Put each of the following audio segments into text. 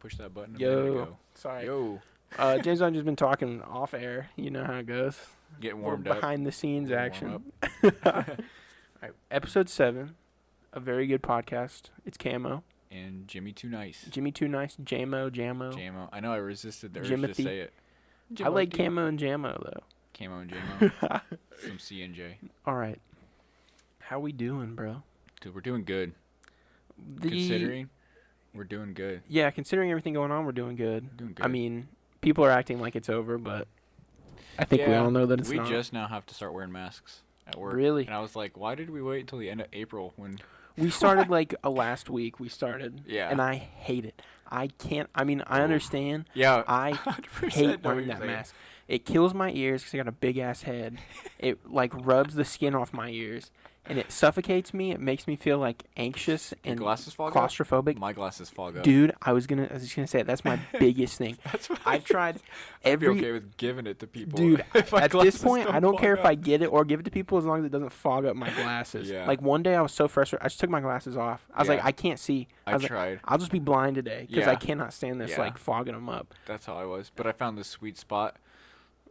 push that button a minute ago. Sorry. Yo. James and I've just been talking off air. You know how it goes. Getting Little warmed up. behind the scenes Warm action. All right, episode 7, a very good podcast. It's Camo. And Jimmy Too Nice. Jimmy Too Nice. Jamo. Jamo. I know I resisted the urge Jimothy. to say it. I like Jimothy. Camo and Jamo though. Camo and Jamo. Some C and J. All right. How we doing, bro? Dude, we're doing good. Considering, we're doing good. Yeah, considering everything going on, we're doing good. Doing good. I mean, people are acting like it's over, but I think we all know that it's we not. just now have to start wearing masks at work. Really? And I was like, why did we wait until the end of April when... We started like last week. We started. Yeah. And I hate it. I can't. I mean, I understand. Yeah. I 100% hate know what wearing you're that saying. mask. It kills my ears because I got a big ass head. It like rubs the skin off my ears, and it suffocates me. It makes me feel like anxious Your and glasses fog claustrophobic. up? My glasses fog up. Dude, I was just gonna say that's my biggest thing. That's what I've tried I'd be every. okay with giving it to people. Dude, if my at this glasses point, I don't fog care if up. I get it or give it to people as long as it doesn't fog up my glasses. Yeah. Like one day I was so frustrated, I just took my glasses off. I was like, Yeah. I can't see. I was like, tried. I'll just be blind today because I Yeah. cannot stand this Yeah. like fogging them up. That's how I was. But I found this sweet spot.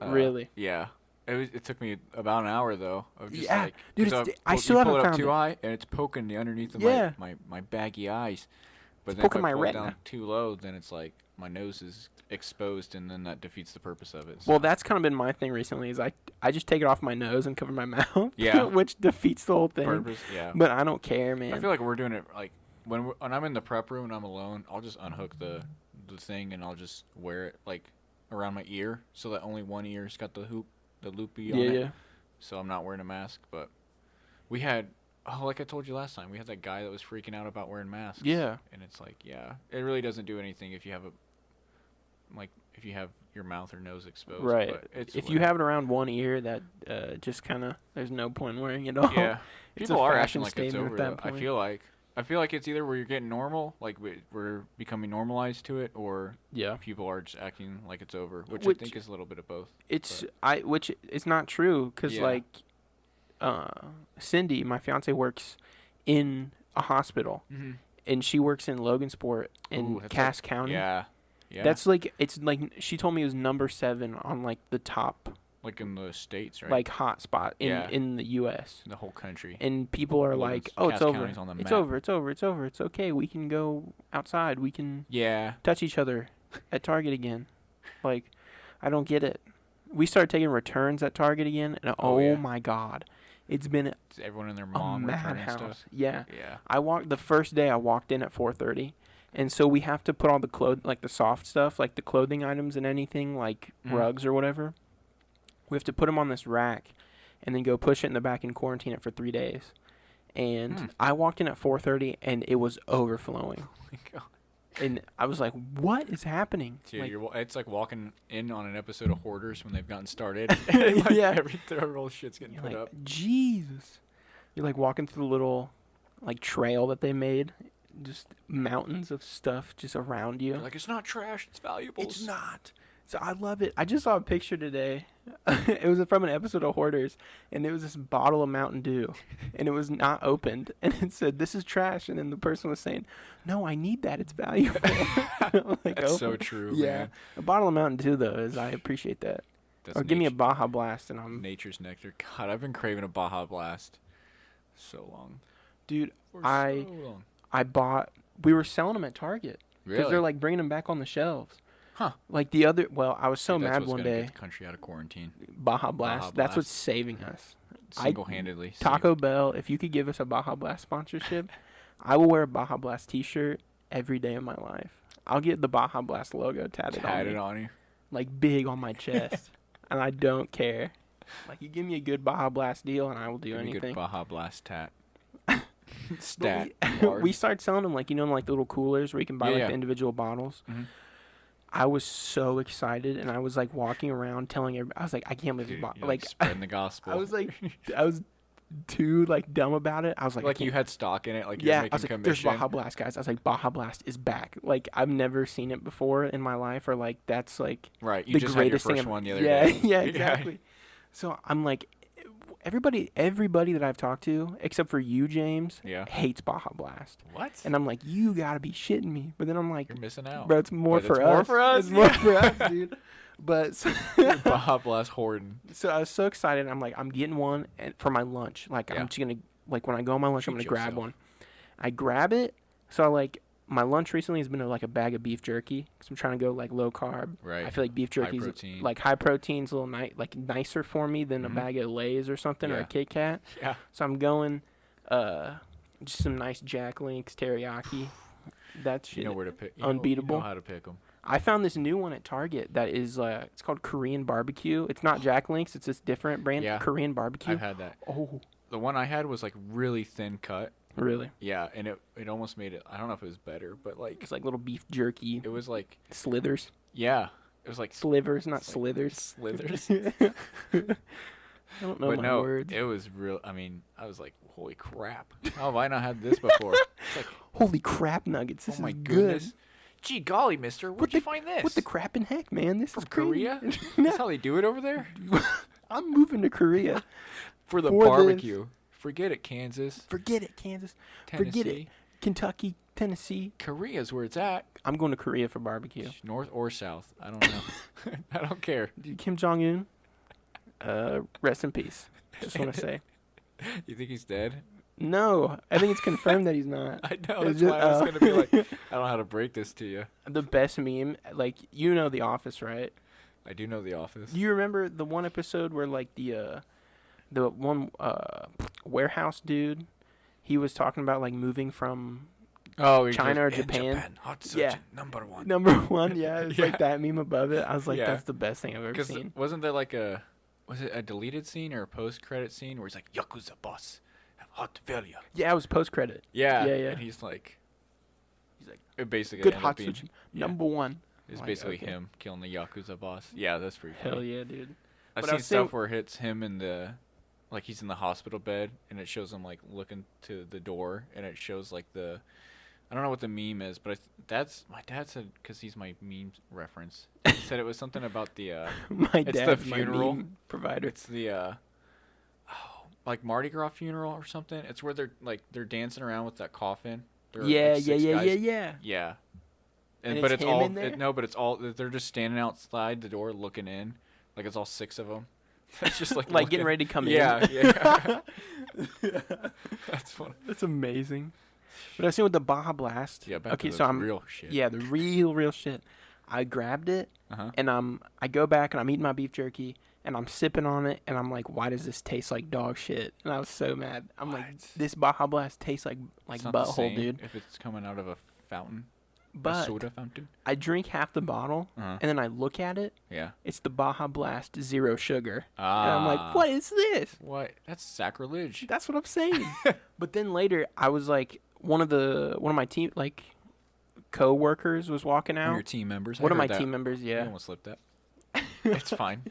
Really? Yeah. It took me about an hour though of just Yeah. like Dude, 'cause I you still pull haven't it up found too it. high and it's poking the underneath of Yeah. my baggy eyes. But It's then if poking I my pull it retina. down too low, then it's like my nose is exposed, and then that defeats the purpose of it. Well, so. that's kind of been my thing recently. Is I just take it off my nose and cover my mouth. Yeah. which defeats the whole thing. purpose. Yeah. But I don't care, man. I feel like we're doing it like when I'm in the prep room and I'm alone. I'll just unhook the thing and I'll just wear it like around my ear so that only one ear's got the loopy on it. yeah. So I'm not wearing a mask. But we had, like I told you last time, we had that guy that was freaking out about wearing masks. Yeah. And it's like, yeah, it really doesn't do anything if you have if you have your mouth or nose exposed. Right. But it's If you have it around one ear, that just kind of there's no point in wearing it all. yeah, It's people a are fashion acting like it's statement over. at that Though. point. I feel like it's either where you're getting normal, like we're becoming normalized to it, or Yeah. people are just acting like it's over, which Which- I think is a little bit of both. It's which it's not true because Yeah. like Cindy, my fiance, works in a hospital Mm-hmm. and she works in Logansport in Ooh, that's Cass County. Yeah, yeah. That's like it's like she told me it was number 7 on like the top like in the States, right? like hot spot Yeah. in the U.S. in the whole country. And people are like, Logan's- "Oh, it's Cass over. County's on the It's map. over. It's over. It's over. It's okay. We can go outside. We can Yeah, touch each other at Target again." Like, I don't get it. We started taking returns at Target again, and Oh, yeah. my God, it's been Is everyone and their a mom returning madhouse. stuff. Yeah. Yeah. The first day I walked in at 4:30, and so we have to put all the like the soft stuff, like the clothing items and anything, like Mhm. rugs or whatever. We have to put them on this rack, and then go push it in the back and quarantine it for 3 days. And Hmm. I walked in at 4:30, and it was overflowing. Oh my God. And I was like, "What is happening?" Dude, Like, it's like walking in on an episode of Hoarders when they've gotten started. Like Yeah. their whole shit's getting you're put like, up. Jesus. You're like walking through the little like trail that they made, just mountains of stuff just around you. You're like, it's not trash, it's valuables. It's not. So I love it. I just saw a picture today. It was from an episode of Hoarders, and it was this bottle of Mountain Dew, and it was not opened, and it said, "This is trash." And then the person was saying, "No, I need that. It's valuable." I'm like, That's so "Open." true, Yeah, man. a bottle of Mountain Dew though is I appreciate that. That's Or give me a Baja Blast, and I'm nature's nectar. God, I've been craving a Baja Blast so long. dude. For I- so long. I bought. We were selling them at Target because Really? they're like bringing them back on the shelves. Huh. Like the other. Well, I was so Dude, that's mad what's one gonna day. Get the country out of quarantine. Baja Blast. Baja That's what's Blast. saving us. Single-handedly. Taco Bell, if you could give us a Baja Blast sponsorship, I will wear a Baja Blast t-shirt every day of my life. I'll get the Baja Blast logo tatted on me, on you. like big on my chest, and I don't care. Like, you give me a good Baja Blast deal, and I will do Give me a anything. good Baja Blast tat. But Stat. we, Hard. we started selling them, like, you know, in, like the little coolers where you can buy Yeah, like yeah. the individual bottles. Mhm. I was so excited, and I was like walking around telling everybody. I was like, I can't believe this Dude, bottle. you're, Like, spreading the gospel. I was like, I was too like dumb about it. I was like, I like you can't- had stock in it, like yeah, you're I making was like, there's commission. Baja Blast, guys. I was like, Baja Blast is back. Like, I've never seen it before in my life, or like that's like Right, you the just had your greatest thing. first one the other yeah, day. yeah, exactly. So I'm like, everybody that I've talked to, except for you, James, Yeah. hates Baja Blast. What? And I'm like, you gotta be shitting me. But then I'm like, You're missing out. bro, it's more But for it's more us. for us, It's more yeah. for us, dude. But so, Baja Blast Horden. so I was so excited. I'm like, I'm getting one for my lunch. Like, Yeah. I'm just gonna, like, when I go on my lunch, I'm Treat gonna grab yourself. one. I grab it. So like, my lunch recently has been like a bag of beef jerky because I'm trying to go like low carb. Right. I feel like beef jerky is protein. like high protein's a little nicer for me than Mhm. a bag of Lay's or something or Yeah. a Kit Kat. Yeah. So I'm going just some nice Jack Links teriyaki. That shit. You know where to pick. Unbeatable. You know how to pick them. I found this new one at Target that is it's called Korean barbecue. It's not Jack Links. It's this different brand. Yeah. Korean barbecue. I've had that. Oh, The one I had was like really thin cut. really? Yeah, and it almost made it. I don't know if it was better, but like It's like little beef jerky it was like slithers, yeah, it was like slivers, not it's like slithers. slithers. I don't know But my no, words. it was real. I mean, I was like, holy crap! How have I not had this before? It's like, Holy crap nuggets! This oh my is goodness. good. Gee golly, mister, where'd you find this? What the crap in heck, man? This From is crazy. Korea? That's how they do it over there? I'm moving to Korea. For the For this. barbecue. Forget it, Kansas, Forget it, Kansas. Tennessee. Forget it. Kentucky, Tennessee. Korea's where it's at. I'm going to Korea for barbecue. North or south. I don't know. I don't care. Dude, Kim Jong Un, rest in peace. Just want to say. You think he's dead? No, I think it's confirmed that he's not. I know. It's That's just- why I was oh. going to be like, I don't know how to break this to you. The best meme, like, you know The Office, right? I do know The Office. Do you remember the one episode where, like, the one warehouse dude, he was talking about, like, moving from Oh, China or Japan? Hot Yeah. surgeon, number one. number one? Yeah, it's Yeah. like that meme above it. I was like, Yeah. that's the best thing I've ever Because seen. wasn't there like was it a deleted scene or a post-credit scene where he's like, Yakuza boss, have hot value. Yeah, it was post-credit. Yeah. Yeah, yeah. And he's like, He's like, it basically good ended hot up being, surgeon, yeah. number one. It's Like, basically okay. him killing the Yakuza boss. Yeah, that's pretty Hell funny. yeah, dude. I've But I seen was saying- stuff where it's him in the, like he's in the hospital bed and it shows him like looking to the door and it shows like the, I don't know what the meme is, but my dad said, because he's my meme reference, he said it was something about the, My It's the dad's my funeral. meme provider. it's the, like Mardi Gras funeral or something. It's where they're dancing around with that coffin. There are, Yeah, like, yeah, 6 yeah, guys. yeah, yeah. Yeah. And But it's it's him all in there? no, but it's all they're just standing outside the door looking in, like it's all 6 of them. It's just like Like getting looking. ready to come Yeah, in. yeah. That's funny. That's amazing. But I was saying with the Baja Blast. Yeah, back okay, to so the I'm real shit. yeah, the real shit. I grabbed it Uh-huh. and I go back and I'm eating my beef jerky and I'm sipping on it and I'm like, why does this taste like dog shit? And I was so mad. I'm like, What? this Baja Blast tastes like It's not the butthole, same dude. If it's coming out of a fountain, a But soda fountain. I drink half the bottle Uh-huh. and then I look at it. Yeah. It's the Baja Blast zero sugar. Ah. And I'm like, what is this? What? That's sacrilege. That's what I'm saying. But then later, I was like, one of my team like co-workers was walking One of your out. team members. One I of my heard that. team members, You yeah. almost slipped that. It's fine.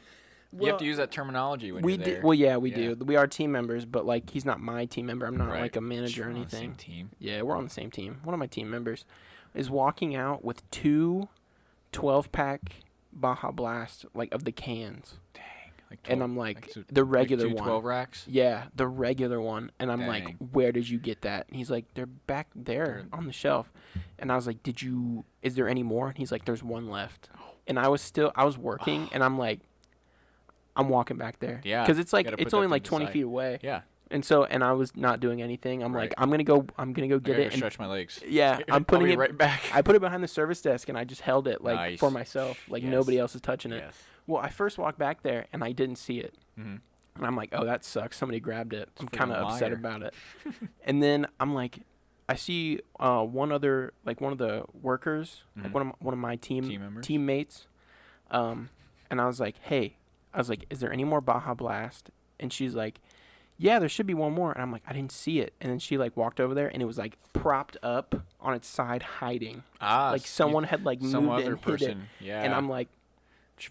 You have to use that terminology when we you're there. did. Well, yeah, we Yeah. do. We are team members, but like he's not my team member. I'm not Right. like a manager or We're on the same anything. team. Yeah, we're on the same team. One of my team members is walking out with 2 12-pack Baja Blast like of the cans, Dang. Like and 12 I'm like so- the like regular two one. 12 racks. Yeah, the regular one. And I'm like, Dang. where did you get that? And he's like, they're back there They're- on the shelf. And I was like, is there any more? And he's like, there's one left. And I was working and I'm like, I'm walking back there. Yeah, Because it's like, gotta it's put only that like thing 20 aside. feet away. Yeah. And I was not doing anything. I'm Right. like, I'm going to go I get gotta it. And stretch my legs. yeah, I'm I'll putting be it right back. I put it behind the service desk and I just held it like Nice. for myself. Like Yes. nobody else is touching it. Yes. Well, I first walked back there and I didn't see it. Mm-hmm. And I'm like, oh, that sucks. Somebody grabbed it. I'm Freaking kind of upset liar. about it. And then I'm like, I see one of the workers, like Mhm. one of my Team members? teammates, and I was like, hey, is there any more Baja Blast? And she's like, yeah, there should be one more. And I'm like, I didn't see it. And then she like walked over there and it was like propped up on its side, hiding. Ah, Like someone had like some moved it other and hid it. person. Yeah. And I'm like,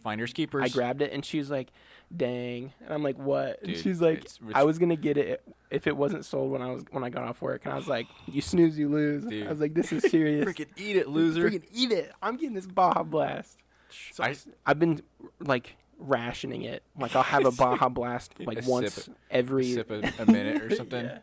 finders keepers. I grabbed it and she's like, dang. And I'm like, what? And Dude, she's like, it's I was gonna get it if it wasn't sold when I got off work. And I was like, you snooze, you lose. Dude. I was like, this is serious. freaking eat it, loser. Freaking eat it. I'm getting this Baja Blast. So I- I've been like rationing it. Like I'll have a Baja Blast like A once sip every. Sip a minute or something. Yeah.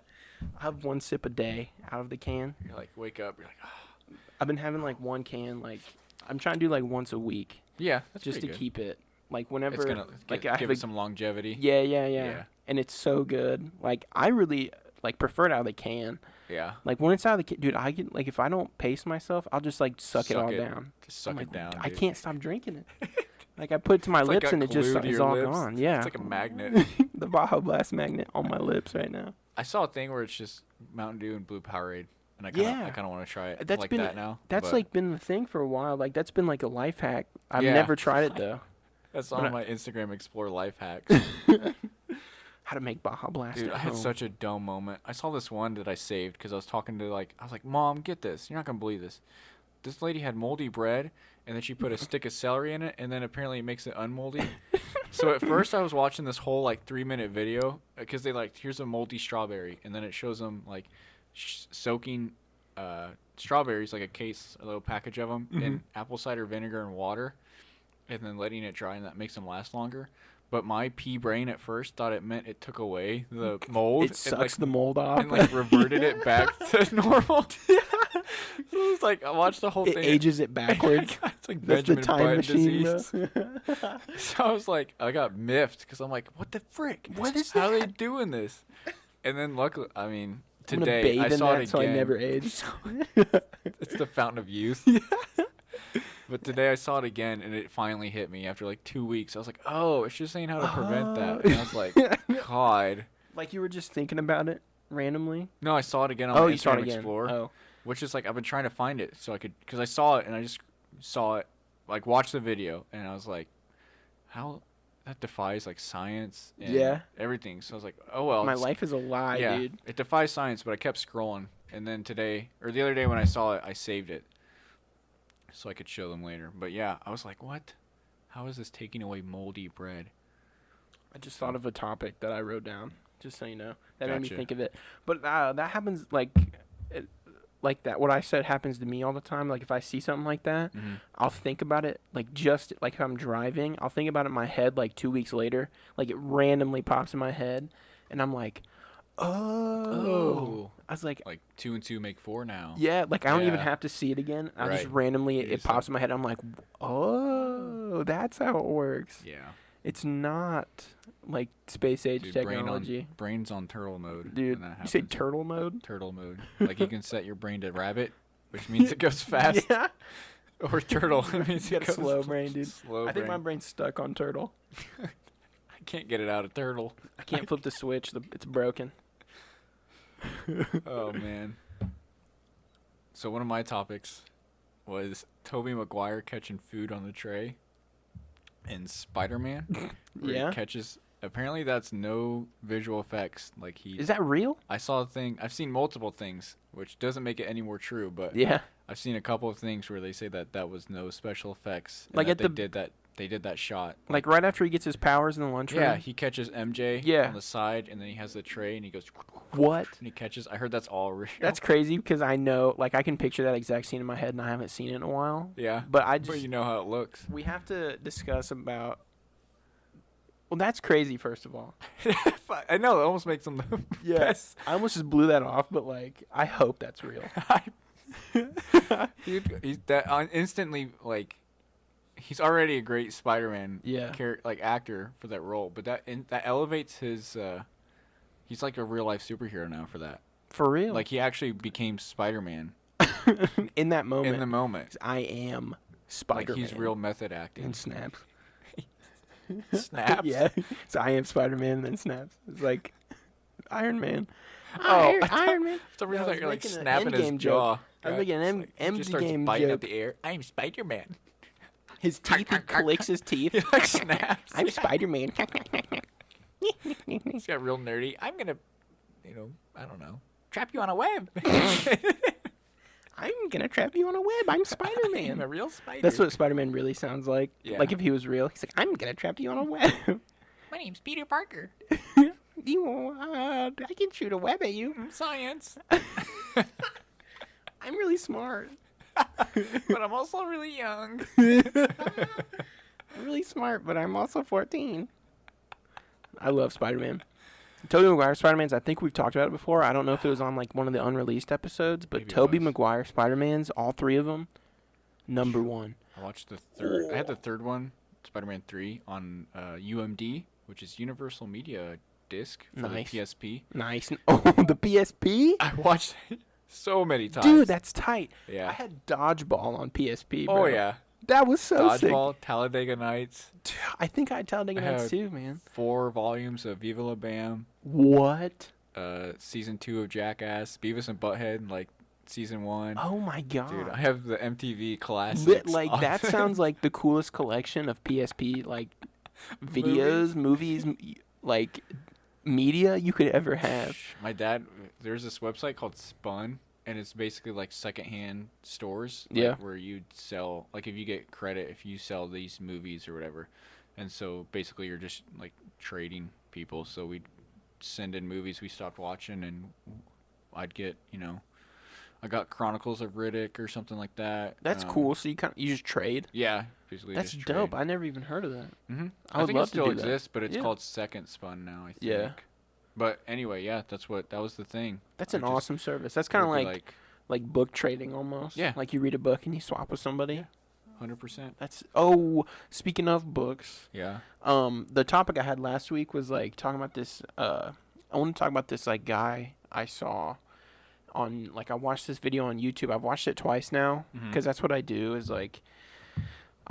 I have one sip a day out of the can. You're like, wake up. You're like, oh. I've been having like one can. Like I'm trying to do like once a week, Yeah, that's just to pretty good. keep it. Like whenever, It's gonna like give I have it a, some longevity. yeah, and it's so good. Like I really like prefer it out of the can. Yeah. Like when it's out of the can, dude, I get like if I don't pace myself, I'll just like suck it all down. Just suck I'm it like, down. I dude. can't stop drinking it. Like I put it to my It's, like, lips got and it just glued to is your all lips. gone. Yeah. It's like a magnet. The Baja Blast magnet on my lips right now. I saw a thing where it's just Mountain Dew and Blue Powerade, and I kind of want to try it That's like been that now. That's but like been the thing for a while. Like that's been like a life hack. I've Yeah. never tried it though. that's but on I- my Instagram Explore life hacks. How to make Baja Blast Dude, at I had home. such a dumb moment. I saw this one that I saved because I was talking to I was like, Mom, get this. You're not gonna believe this. This lady had moldy bread, and then she put a stick of celery in it, and then apparently it makes it unmoldy. So at first I was watching this whole like 3-minute video because they like, here's a moldy strawberry, and then it shows them like soaking strawberries, like a little package of them, in apple cider vinegar and water, and then letting it dry, and that makes them last longer. But my pea brain at first thought it meant it took away the mold. It sucks the mold off. and like reverted it back to normal. So it was like I watched the whole It thing. ages it backwards. It's like That's the Benjamin time Button machine, disease. bro. So I was like, I got miffed because I'm like, what the frick? What is How are they that? doing this? And then luckily, I mean, I'm gonna today bathe I in saw that it so I again. never age. It's the fountain of youth. But today I saw it again, and it finally hit me after like 2 weeks. I was like, oh, it's just saying how to prevent that. And I was like, God. Like you were just thinking about it randomly. No, I saw it again on Oh, my you saw it Instagram again. Explorer. Oh, Which is like I've been trying to find it so I could, because I saw it and I just saw it, like watched the video, and I was like, how that defies like science and Yeah. everything. So I was like, oh well, my it's- life is a lie, yeah, dude. it defies science. But I kept scrolling, and then today or the other day when I saw it, I saved it so I could show them later. But yeah, I was like, what? How is this taking away moldy bread? I just thought of a topic that I wrote down, just so you know. That made me Gotcha. think of it. But that happens like that. What I said happens to me all the time. Like if I see something like that, Mm-hmm. I'll think about it like just like if I'm driving, I'll think about it in my head like 2 weeks later. Like it randomly pops in my head, and I'm like, oh. I was like, 2 and 2 make 4 now. yeah, like I don't even Yeah. have to see it again. I just Right. randomly You it just pops in my head. I'm like, oh, that's how it works. Yeah. It's not like space age Dude, technology. brains on turtle mode. Dude, when that you say happens. turtle mode? Turtle mode. Like you can set your brain to rabbit, which means it goes fast. Yeah. Or turtle. It means You it got a goes slow brain, dude. Slow I think my brain. brain's stuck on turtle. I can't get it out of turtle. I can't flip the switch. It's broken. Oh man. So one of my topics was Tobey Maguire catching food on the tray in Spider-Man. where Yeah? He catches. Apparently that's no visual effects. Like Is that real? I saw a thing. I've seen multiple things, which doesn't make it any more true. But Yeah. I've seen a couple of things where they say that was no special effects. and Like that at the- they did that shot. Like right after he gets his powers in the lunchroom? Yeah, he catches MJ Yeah. on the side, and then he has the tray, and he goes. What? And he catches. I heard that's all real. That's crazy because I know, like, I can picture that exact scene in my head and I haven't seen it in a while. yeah. But I But just, you know how it looks. we have to discuss about, well, that's crazy, first of all. I know it almost makes him the best. I almost just blew that off, but, like, I hope that's real. Dude, he's instantly like. He's already a great Spider-Man Yeah. actor for that role, but that elevates his. He's like a real life superhero now for that. For real. Like he actually became Spider-Man in that moment. in the moment. I am Like Spider-Man. he's real method acting. And snaps. Snaps. Yeah. So I am Spider-Man and then snaps. It's like Iron Man. Oh, Iron Man. For some reason, No, I I was thought you're like making an snapping his Endgame jaw. joke. I was Right? making an It's M- like he just starts Endgame biting joke. up the air. I'm Spider-Man. His teeth, he clicks his teeth. He like snaps. I'm Spider-Man. He's got real nerdy. I'm gonna, I don't know, trap you on a web. I'm gonna trap you on a web. I'm I'm a Spider-Man. real spider. That's what Spider-Man really sounds like. Yeah. Like if he was real, he's like, I'm gonna trap you on a web. My name's Peter Parker. I can shoot a web at you. Science. I'm really smart. But I'm also really young. I'm really smart, but I'm also 14. I love Spider-Man. Tobey Maguire Spider-Man's, I think we've talked about it before. I don't know if it was on like one of the unreleased episodes, but Maybe it Tobey was. Maguire Spider-Man's, all three of them, number one. I watched the third. I had the third one, Spider-Man 3, on UMD, which is Universal Media Disc for Nice. the PSP. Nice. Oh, the PSP? I watched it so many times. Dude, that's tight. I yeah. had Dodgeball on PSP, bro. Oh yeah. That was so sick. Dodgeball, Talladega Nights, Dude, I think I had Talladega I Nights have- too, man. 4 volumes of Viva La Bam, What? season 2 of Jackass, Beavis and Butthead, like season 1. Oh my god. Dude, I have the MTV classics. Like on- that sounds like the coolest collection of PSP like videos, movies, like media you could ever have. My dad, there's this website called Spun, and it's basically like secondhand stores. Like, Yeah. where you'd sell, like if you get credit if you sell these movies or whatever. And so basically you're just like trading people. So we'd send in movies we stopped watching, and I'd get, I got Chronicles of Riddick or something like that. That's cool. So you just trade. Yeah, basically. That's just dope. trade. I never even heard of that. Mm-hmm. I would think love it to still do that. exists, but it's Yeah. called Second Spun now, I think. Yeah. But anyway, yeah, that was the thing. That's I an just awesome service. That's kind of would be like book trading almost. Yeah. Like you read a book and you swap with somebody. 100%. That's speaking of books, Yeah. the topic I had last week was like talking about this I want to talk about this like guy I saw on I watched this video on YouTube. I've watched it twice now Mhm. because that's what I do is like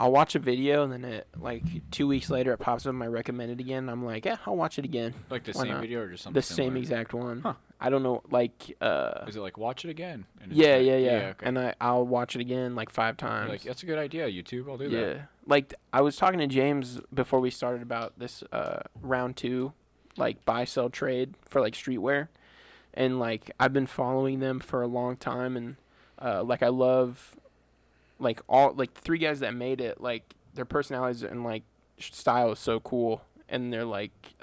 I'll watch a video and then it like 2 weeks later it pops up in my recommended again. And I'm like, yeah, I'll watch it again. Like the Why same not? video or just something The same similar? exact one. Huh. I don't know, like Is it like watch it again? And it's yeah, like- yeah. Okay. And I'll watch it again like 5 You're times. like, that's a good idea, YouTube. I'll do that. Yeah. Like I was talking to James before we started about this round 2 like buy sell trade for like streetwear. And like I've been following them for a long time and like I love like all like the 3 guys that made it, like their personalities and like style is so cool and they're like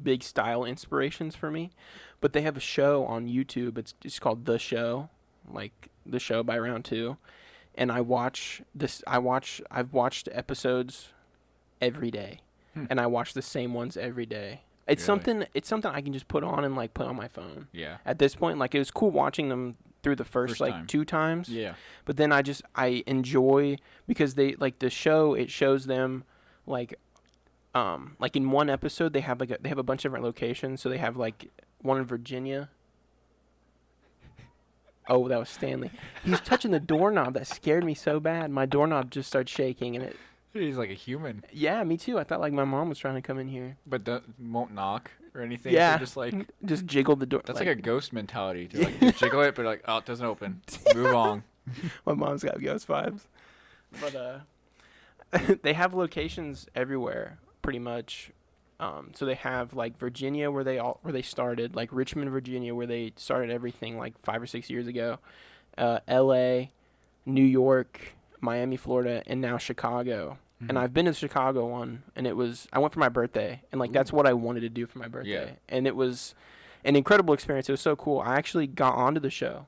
big style inspirations for me. But they have a show on YouTube. It's called The Show, like The Show by Round 2. And I've watched episodes every day. And I watch the same ones every day. It's Really? something I can just put on and like put on my phone. Yeah. At this point, like it was cool watching them through the first like time. 2 times. Yeah. But then I enjoy because they like the show, it shows them like in one episode they have they have a bunch of different locations. So they have like one in Virginia. Oh, that was Stanley. He was touching the doorknob. That scared me so bad. My doorknob just started shaking and it He's like a human, yeah, me too. I thought like my mom was trying to come in here. but won't knock or anything. Yeah. So just like Just jiggle the door. that's like a ghost mentality. To like just jiggle it, but like, oh, it doesn't open. Move on. My mom's got ghost vibes. But they have locations everywhere, pretty much. So they have like Virginia where they started, like Richmond, Virginia, where they started everything like 5 or 6 years ago. L.A., New York, Miami, Florida, and now Chicago. And I've been to the Chicago one, and I went for my birthday, and like that's what I wanted to do for my birthday, and it was an incredible experience. It was so cool. I actually got onto the show.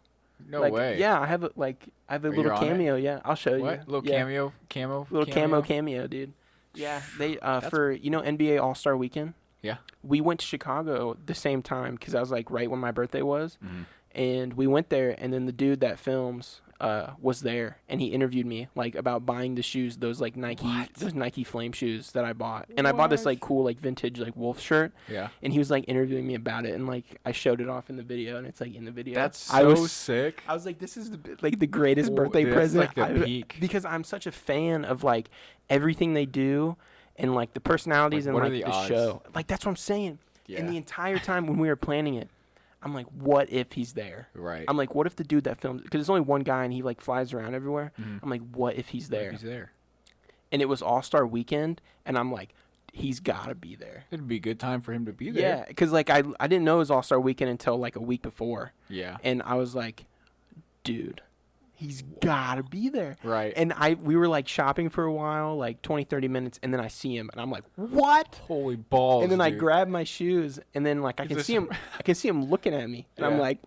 No like, way. Yeah, I have a Are you little on it? cameo. Yeah, I'll show What? you. Little Yeah. camo? Little cameo, dude. Yeah, they for NBA All-Star Weekend. Yeah. We went to Chicago the same time because I was like right when my birthday was, Mhm. and we went there, and then the dude that films was there, and he interviewed me like about buying the shoes, those like Nike Flame shoes that I bought, and I bought this like cool like vintage like Wolf shirt, Yeah. and he was like interviewing me about it, and like I showed it off in the video, and it's like in the video. That's I so was sick. I was like, this is the greatest birthday Dude, present. that's like the peak. Because I'm such a fan of like everything they do and like the personalities Like, and what are like the the odds? show. Like that's what I'm saying. Yeah. And the entire time when we were planning it, I'm like, what if he's there? Right. I'm like, what if the dude that films? Because there's only one guy and he like flies around everywhere. Mhm. I'm like, what if he's there? He's there. And it was All-Star Weekend, and I'm like, he's gotta be there. It'd be a good time for him to be there. Yeah, because like I didn't know it was All-Star Weekend until like a week before. Yeah. And I was like, dude, he's gotta be there. Right. And we were like shopping for a while, like 20, 30 minutes, and then I see him and I'm like, what? Holy balls. And then I dude. grab my shoes and then like I Is can this- see him looking at me. And I'm Yeah. like,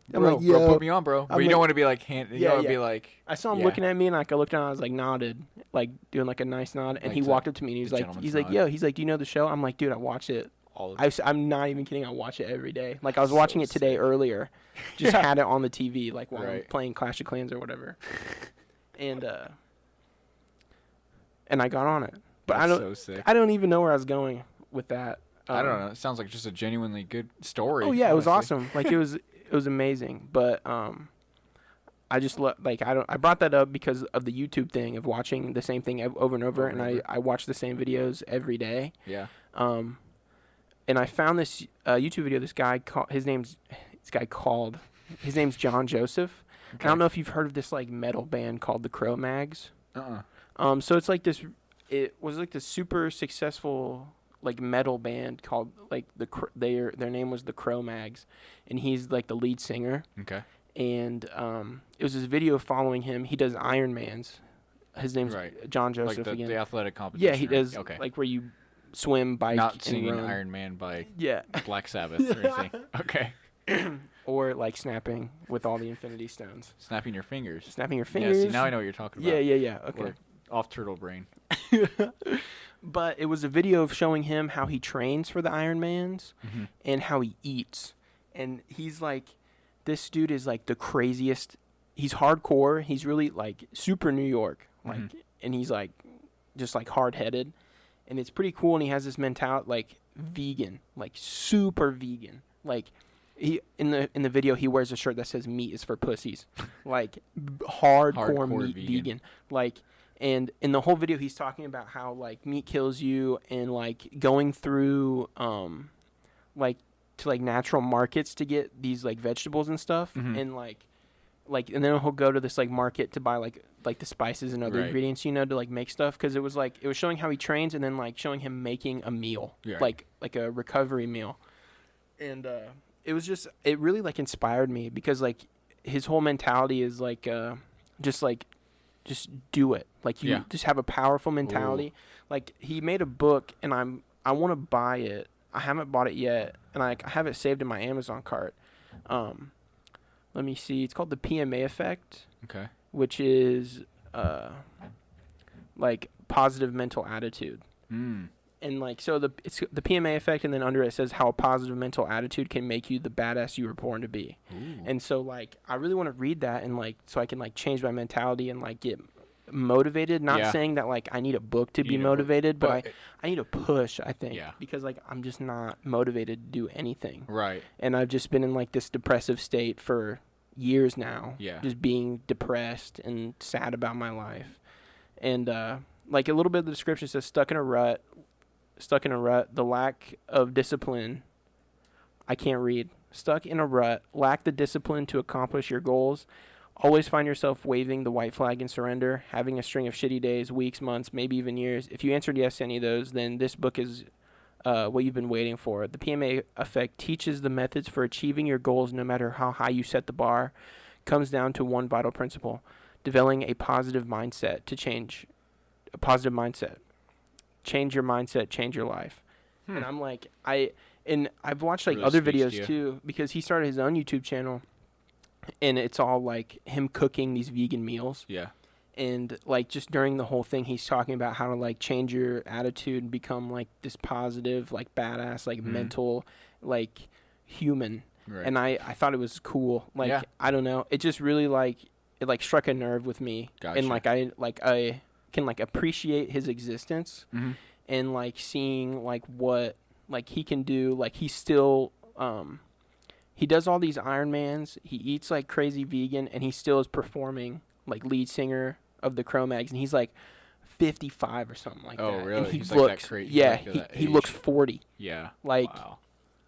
Bro, yo. put me on, bro. But I'm you like- don't want to be like, you Yeah, don't want to yeah. be like, I saw him Yeah. looking at me and like I looked down and I was like nodded. like doing like a nice nod, and Like he the- walked up to me and the gentleman's nod. yo, he's like, do you know the show? I'm like, dude, I watch it. All of I'm not even kidding. I watch it every day. Like I was So watching it today sick. earlier, just Yeah. had it on the TV, like while I'm Right. playing Clash of Clans or whatever, and I got on it. But That's so sick. I don't even know where I was going with that. I don't know. It sounds like just a genuinely good story. Oh yeah, it was honestly. awesome. Like it was amazing. But I just I brought that up because of the YouTube thing of watching the same thing over and over, and I watch the same videos every day. Yeah. And I found this YouTube video. This guy his name's John Joseph. Okay. I don't know if you've heard of this like metal band called the Cro-Mags. So it's like this. It was like this super successful like metal band called like their name was the Cro-Mags, and he's like the lead singer. Okay. And it was this video following him. He does Ironmans. His name's Right. John Joseph Like again. the athletic competition. Yeah, he right? does Okay. like where you swim, bike, Not and singing run. Iron Man by Yeah. Black Sabbath or anything. Okay. Or like snapping with all the Infinity Stones. Snapping your fingers. Snapping your Yeah, fingers. see, now I know what you're talking Yeah, about. yeah. Okay. We're off turtle brain. But it was a video of showing him how he trains for the Ironmans Mm-hmm. and how he eats. And he's like, this dude is like the craziest. He's hardcore. He's really like super New York. Like, Mhm. and he's like, just like hard headed. And it's pretty cool. And he has this mentality, like vegan, like super vegan. Like he in the video he wears a shirt that says "meat is for pussies," like hardcore Hardcore meat vegan. vegan. Like, and in the whole video he's talking about how like meat kills you and like going through like to like natural markets to get these like vegetables and stuff Mhm. and like and then he'll go to this like market to buy like the spices and other Right. ingredients, you know, to like make stuff, because it was showing how he trains and then like showing him making a meal. Yeah. Like a recovery meal. And it really like inspired me because like his whole mentality is like just do it. Like you Yeah. just have a powerful mentality. Like he made a book and I want to buy it. I haven't bought it yet, and I have it saved in my Amazon cart. Let me see. It's called the PMA Effect, Okay. which is like positive mental attitude. Mm. And like so it's the PMA Effect, and then under it says how a positive mental attitude can make you the badass you were born to be. Ooh. And so like I really want to read that and like so I can like change my mentality and like get motivated. Not Yeah. saying that like I need a book to You be need a book, motivated, but but I need a push, I think. Yeah. Because like I'm just not motivated to do anything. right. And I've just been in like this depressive state for years now. Yeah. Just being depressed and sad about my life. And like a little bit of the description says stuck in a rut, the lack of discipline. I can't read. Stuck in a rut, lack the discipline to accomplish your goals. Always find yourself waving the white flag in surrender, having a string of shitty days, weeks, months, maybe even years. If you answered yes to any of those, then this book is what you've been waiting for. The PMA Effect teaches the methods for achieving your goals no matter how high you set the bar. Comes down to one vital principle: developing a positive mindset to change. A positive mindset. Change your mindset, change your life. And I'm like, I've watched like Really other speaks to videos you. too, because he started his own YouTube channel, and it's all like him cooking these vegan meals. Yeah. And like just during the whole thing he's talking about how to like change your attitude and become like this positive, like badass, like Mhm. mental, like human. Right. And I thought it was cool. Like Yeah. I don't know, it just really like it like struck a nerve with me. Gotcha. And I can like appreciate his existence Mhm. and like seeing like what like he can do. Like he's still he does all these Ironmans, he eats like crazy vegan, and he still is performing like lead singer of the Cro-Mags, and he's like 55 or something like Oh, that. really? And he He's like that looks crazy- yeah, like that he looks age. 40. Yeah. Like Wow.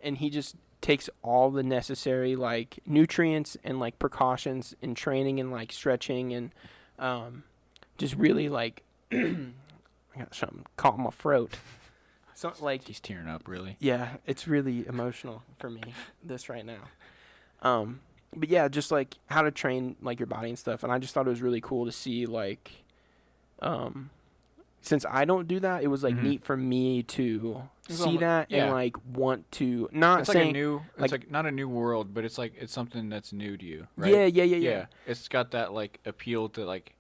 and he just takes all the necessary like nutrients and like precautions in training and like stretching and just really like I got something caught in my throat. So like He's tearing up, really. yeah, it's really emotional for me this right now. But yeah, just like how to train like your body and stuff, and I just thought it was really cool to see like since I don't do that, it was like Mhm. neat for me to It's see that yeah. and like want to not It's like saying a new. It's like- like not a new world, but it's like it's something that's new to you, right? yeah. Yeah. It's got that like appeal to like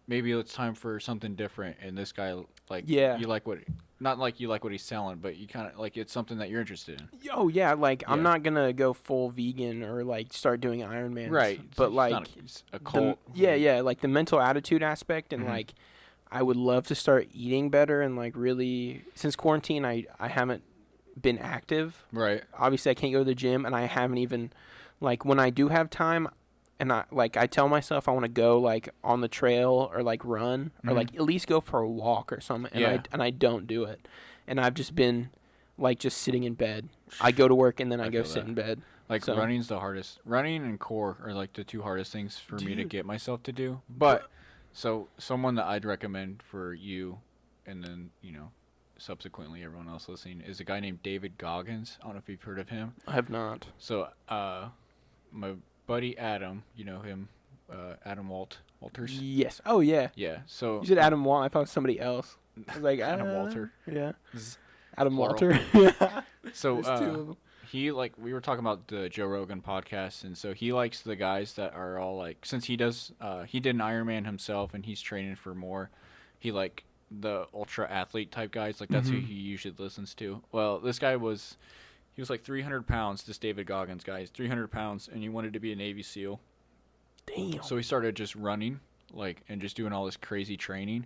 maybe it's time for something different. And this guy, like, Yeah. you like what, not like you like what he's selling, but you kind of like it's something that you're interested in. Oh yeah, like I'm Yeah. not gonna go full vegan or like start doing Ironmans. Right. But It's like not it's a cult. yeah, like the mental attitude aspect and Mhm. like I would love to start eating better and like really since quarantine I haven't been active. Right. Obviously I can't go to the gym and I haven't even like when I do have time and I tell myself I want to go like on the trail or like run or Mhm. like at least go for a walk or something Yeah. and I don't do it. And I've just been like just sitting in bed. I go to work and then I go feel sit that. in bed. Like So- running's the hardest. Running and core are like the two hardest things for me to Dude. get myself to do. But so someone that I'd recommend for you, and then subsequently everyone else listening is a guy named David Goggins. I don't know if you've heard of him. I have not. So my buddy Adam, you know him, Adam Walters. Yes. Oh yeah. Yeah. So You said Adam Walt. I thought it was somebody else. I was like Adam Walter. Yeah. Z- Adam plural. Walter. Yeah. So There's two of them. he like we were talking about the Joe Rogan podcast, and so he likes the guys that are all like since he did an Ironman himself and he's training for more, he like the ultra athlete type guys like that's who Mhm. he usually listens to. Well, this guy was like 300 pounds. This David Goggins guy is 300 pounds, and he wanted to be a Navy SEAL. Damn. So he started just running like and just doing all this crazy training.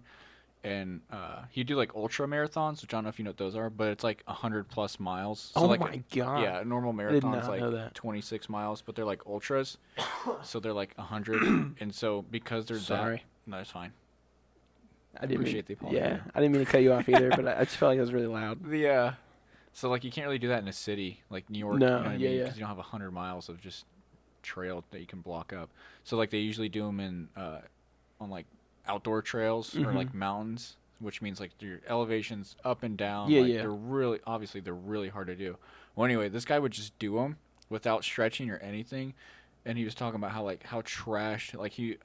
And he'd do like ultra marathons, which I don't know if you know what those are, but it's like 100+ miles. So Oh like my god. yeah, a normal did marathon's not know like that. 26 miles, but they're like ultras. So they're like 100. And so because they're Sorry. no, it's fine. I didn't appreciate the apology. Yeah, I didn't mean to cut you off either, but I just felt like it was really loud. The so like you can't really do that in a city like New York, No, you know what I yeah, mean? yeah. Because you don't have 100 miles of just trail that you can block up. So like they usually do them in on like outdoor trails or like Mhm. mountains, which means like your elevations up and down. Yeah, like, yeah. They're really hard to do. Well, anyway, this guy would just do them without stretching or anything, and he was talking about how trash like he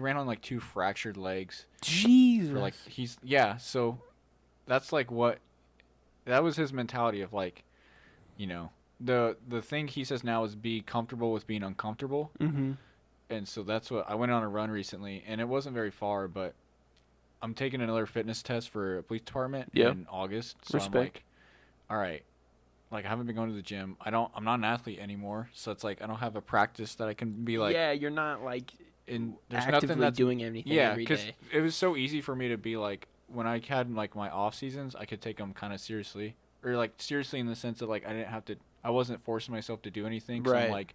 ran on like 2 fractured legs. Jesus. For like so that's like that was his mentality of like, the thing he says now is be comfortable with being uncomfortable. Mm-hmm. And so that's what I went on a run recently, and it wasn't very far, but I'm taking another fitness test for a police department Yeah. in August. So I'm Respect. like, all right, like I haven't been going to the gym. I'm not an athlete anymore, so it's like I don't have a practice that I can be like. yeah, you're not like And there's actively nothing that's doing anything yeah, every because day. it was so easy for me to be like when I had like my off seasons, I could take them kind of seriously, or like seriously in the sense that like I wasn't forcing myself to do anything. So Right. I'm like,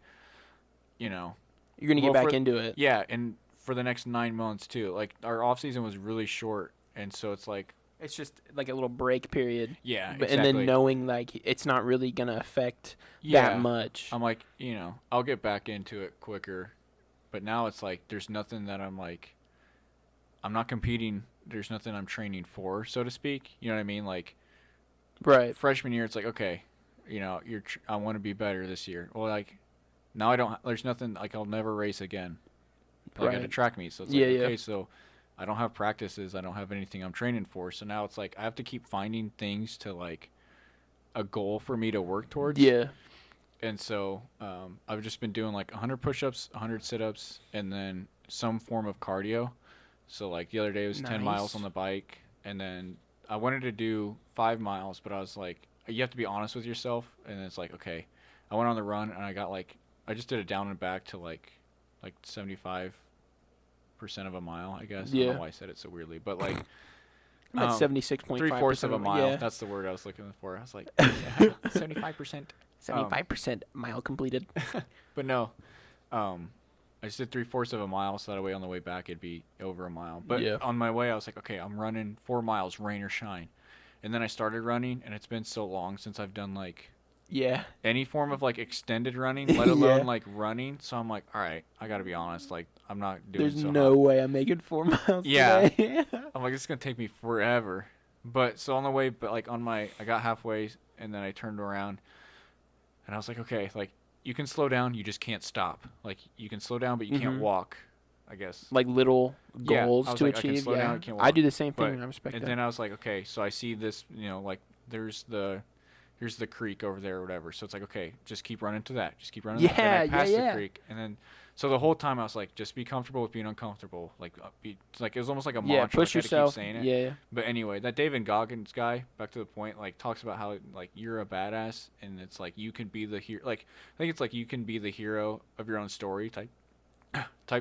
You're gonna well, get back for- into it. yeah, and for the next 9 months too. Like our off season was really short, and so it's like It's just like a little break period. yeah, But, exactly. And then knowing like it's not really gonna affect yeah, that much. I'm like I'll get back into it quicker, but now it's like there's nothing that I'm like. I'm not competing. There's nothing I'm training for, so to speak. You know what I mean? Like Right. freshman year, it's like okay, I want to be better this year. Well, like now I don't. There's nothing like I'll never race again. Like at a Right. track meet, so it's Yeah, like yeah. okay, so I don't have practices. I don't have anything I'm training for. So now it's like I have to keep finding things to like a goal for me to work towards. Yeah. And so I've just been doing like 100 push-ups, 100 sit-ups, and then some form of cardio. So like the other day it was 10 miles Nice. on the bike, and then I wanted to do 5 miles, but I was like, you have to be honest with yourself, and it's like, okay, I went on the run and I just did a down and back to like 75% of a mile, I guess. I don't Yeah. know why I said it so weirdly, but like I'm at 76.5%. 3/4 of a mile. Yeah. That's the word I was looking for. I was like, yeah, 75%. 75% mile completed. But no, I just did 3/4 of a mile, so that way on the way back it'd be over a mile. But Yeah. on my way, I was like, okay, I'm running 4 miles, rain or shine. And then I started running, and it's been so long since I've done like Yeah. any form of like extended running, let alone Yeah. like running. So I'm like, all right, I gotta be honest, like I'm not doing There's so no hot. way I'm making 4 miles Yeah. today. I'm like, it's gonna take me forever. But so on the way, but like I got halfway, and then I turned around, and I was like, okay, like you can slow down, you just can't stop. Like you can slow down, but you can't Mhm. walk. I guess. Like little Yeah, goals I was to like, I can achieve. slow Yeah. down, I can't I walk, do the same but- thing. I respect And that. then I was like, okay, so I see this, like here's the creek over there or whatever. So it's like, okay, just keep running to that. Just keep running. And then Yeah, I passed yeah. the creek, and then So the whole time I was like, just be comfortable with being uncomfortable. Like, it's like it was almost like a Yeah, mantra. push like, I had to yourself. keep saying it. Yeah. But anyway, that David Goggins guy, back to the point, like talks about how like you're a badass, and it's like you can be the hero. Like I think it's like you can be the hero of your own story type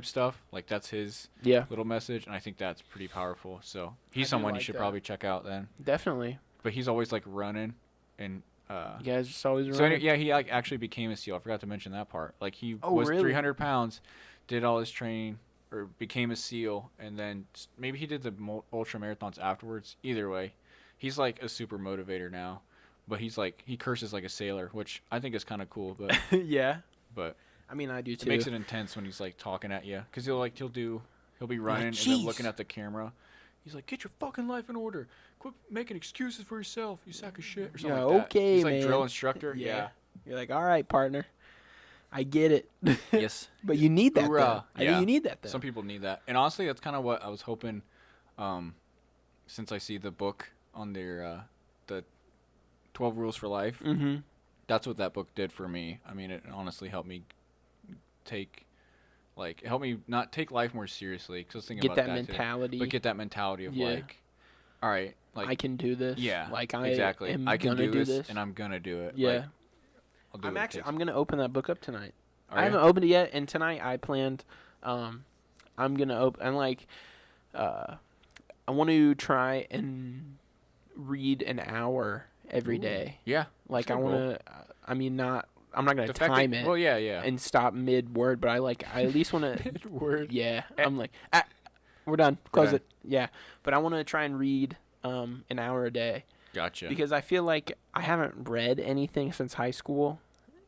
stuff. Like that's his Yeah. little message, and I think that's pretty powerful. So he's do someone like you should that. probably check out then. Definitely. But he's always like running, and You guys just always so running. yeah, he like actually became a SEAL. I forgot to mention that part. Like he Oh, was really? 300 pounds, did all his training, or became a SEAL, and then maybe he did the ultra marathons afterwards. Either way, he's like a super motivator now. But he's like he curses like a sailor, which I think is kind of cool. But Yeah. but I mean, I do too. it makes it intense when he's like talking at you, because he'll be running and then "Jeez." looking at the camera. He's like, get your fucking life in order. Quit making excuses for yourself, you sack of shit, or something Yeah, like that. okay, He's like man. drill instructor. Yeah. You're like, all right, partner. I get it. Yes. But you need that, though. Hoorah. I think Yeah. you need that, though. Some people need that, and honestly, that's kind of what I was hoping. Since I see the book on their the 12 Rules for Life, Mm-hmm. that's what that book did for me. I mean, it honestly helped me it helped me not take life more seriously. Cause I was thinking Get about that today. mentality. But get that mentality of Yeah. like, all right, like I can do this. yeah, Like I exactly. am I can gonna do this, this. and I'm gonna do it. Yeah. Like, I'll do what it takes. I'm gonna open that book up tonight. Are I ya? haven't opened it yet, and tonight I planned. I'm gonna open. And like, I want to try and read an hour every Ooh. day. Yeah. Like that's I a good goal. want to. I mean, not. I'm not gonna The fact that- time it Well, yeah. and stop mid word, but I at least want to. Word. Yeah, I'm like, we're done. Close done. it. Yeah, but I want to try and read an hour a day Gotcha. because I feel like I haven't read anything since high school.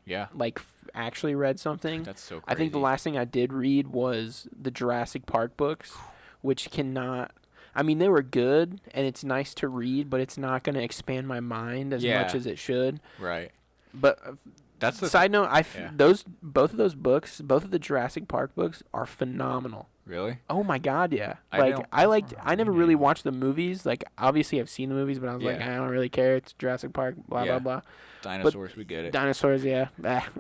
Yeah. Like actually read something. That's so crazy. I think the last thing I did read was the Jurassic Park books, which cannot. I mean, they were good, and it's nice to read, but it's not going to expand my mind as Yeah. much as it should. Right. But That's the side note, yeah. both of those books, both of the Jurassic Park books, are phenomenal. Really? Oh my god, yeah. I Like don't- I never yeah. really watched the movies. Like obviously I've seen the movies, but I was like, Yeah. I don't really care. It's Jurassic Park, blah Yeah. blah blah. Dinosaurs, we get it. Dinosaurs, yeah.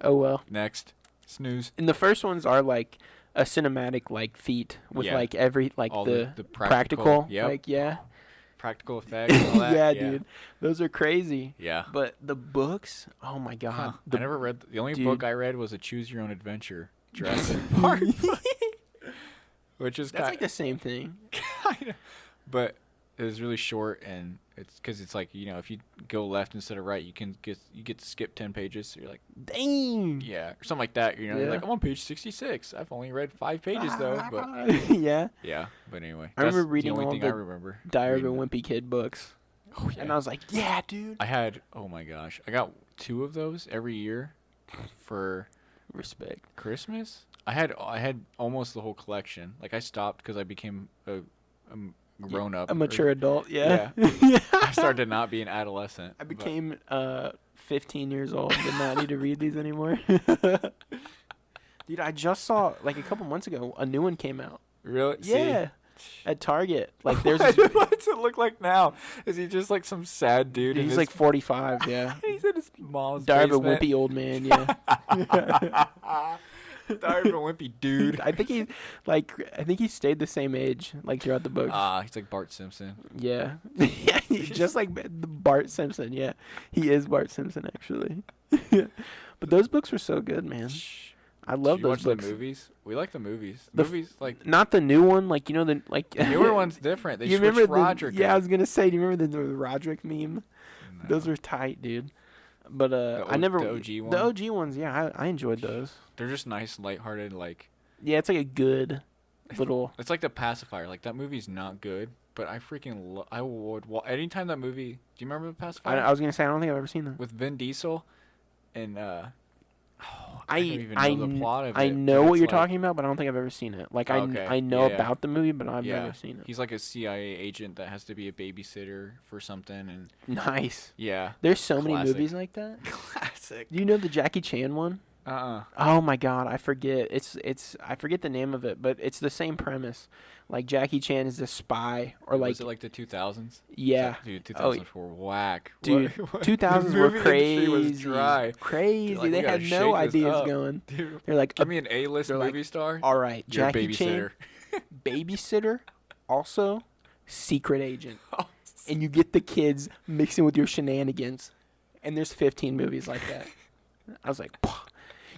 Oh well. Next. Snooze. And the first ones are like a cinematic like feat with Yeah. like every like All the the practical. Yep. Like yeah. Practical effects. All that. Yeah, dude. Those are crazy. Yeah. But the books, oh my god. Huh. The I never read. The only dude. book I read was a Choose Your Own Adventure Jurassic Park, which is That's like kind the same thing. of, but it was really short, and it's because it's like if you go left instead of right, you get to skip 10 pages. So you're like, Dang. yeah, or something like that. You're Yeah. like, I'm on page 66. I've only read 5 pages though, but yeah. yeah. But anyway, I remember that's reading the only all thing I the remember. Diary of a reading. Wimpy Kid books. Oh, yeah. And I was like, yeah, dude. I had, oh my gosh, I got 2 of those every year for Respect. Christmas. I had almost the whole collection. Like I stopped because I became a grown up, A mature adult, yeah. I started to not be an adolescent. I but- became 15 years old. Did not need to read these anymore. Dude, I just saw like a couple months ago a new one came out. really. Yeah, at Target. Like there's What's it look like now? Is he just like some sad dude? in he's his- like 45. Yeah, he's in his mom's Diary of a basement. Wimpy Old Man. Yeah, Diary of a Wimpy dude. I think he stayed the same age like throughout the book. He's like Bart Simpson. Yeah, yeah, he's just like the Bart Simpson. Yeah, he is Bart Simpson actually. But those books were so good, man. I love Did you those watch books. the movies? We like the movies. The Movies like Not the new one, like the like the newer one's different. They you switched remember Roderick. Yeah, I up. was gonna say, do you remember the Roderick meme? No. Those were tight, dude. But I O- never the OG the one? OG ones. Yeah, I enjoyed those. They're just nice, lighthearted. Like Yeah, it's like a good little. it's like the pacifier. Like that movie's not good, but I freaking I would. Anytime that movie. Do you remember the pacifier? I was gonna say I don't think I've ever seen that. With Vin Diesel, and I don't even know the plot of I it, know but what it's you're like- talking about, but I don't think I've ever seen it. Like Okay, I know yeah. about the movie, but I've Yeah. never seen it. He's like a CIA agent that has to be a babysitter for something, and Nice. yeah, There's so many Classic. movies like that. classic. Do you know the Jackie Chan one? Oh my god, I forget. It's I forget the name of it, but it's the same premise. Like Jackie Chan is a spy, or like Was it like the 2000s? yeah, Dude, oh 2000s were whack. dude, What- 2000s the were movie industry was crazy, dry. crazy. Like, we they gotta had no shake this ideas up. going. Dude, They're like, give me an A-list they're like, movie star. all right, You're a Jackie babysitter. Chan, babysitter, also secret agent, and you get the kids mixing with your shenanigans, and there's 15 movies like that. I was like,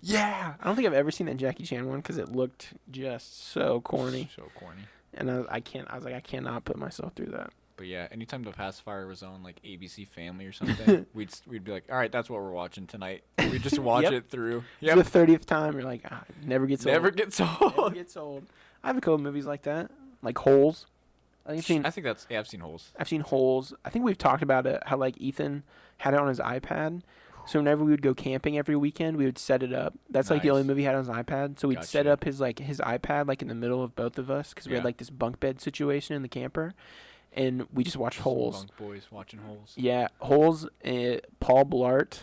yeah. I don't think I've ever seen that Jackie Chan one because it looked just so corny, So corny. and I can't. I was like, I cannot put myself through that. But yeah, anytime the pacifier was on like ABC Family or something, we'd be like, all right, that's what we're watching tonight. We just watch Yep. it through. It's the 30th time. You're like, ah, it never gets Never old. gets Never old. gets old. I have a couple movies like that, like Holes. I've seen I've seen Holes. Holes. I think we've talked about it. How like Ethan had it on his iPad. So whenever we would go camping every weekend, we would set it up. That's like the only Nice. movie he had on his iPad. So we'd set Gotcha. up his iPad like in the middle of both of us because we had Yeah. like this bunk bed situation in the camper, and we just watched Holes. Bunk boys watching Holes. Yeah, Holes. Paul Blart.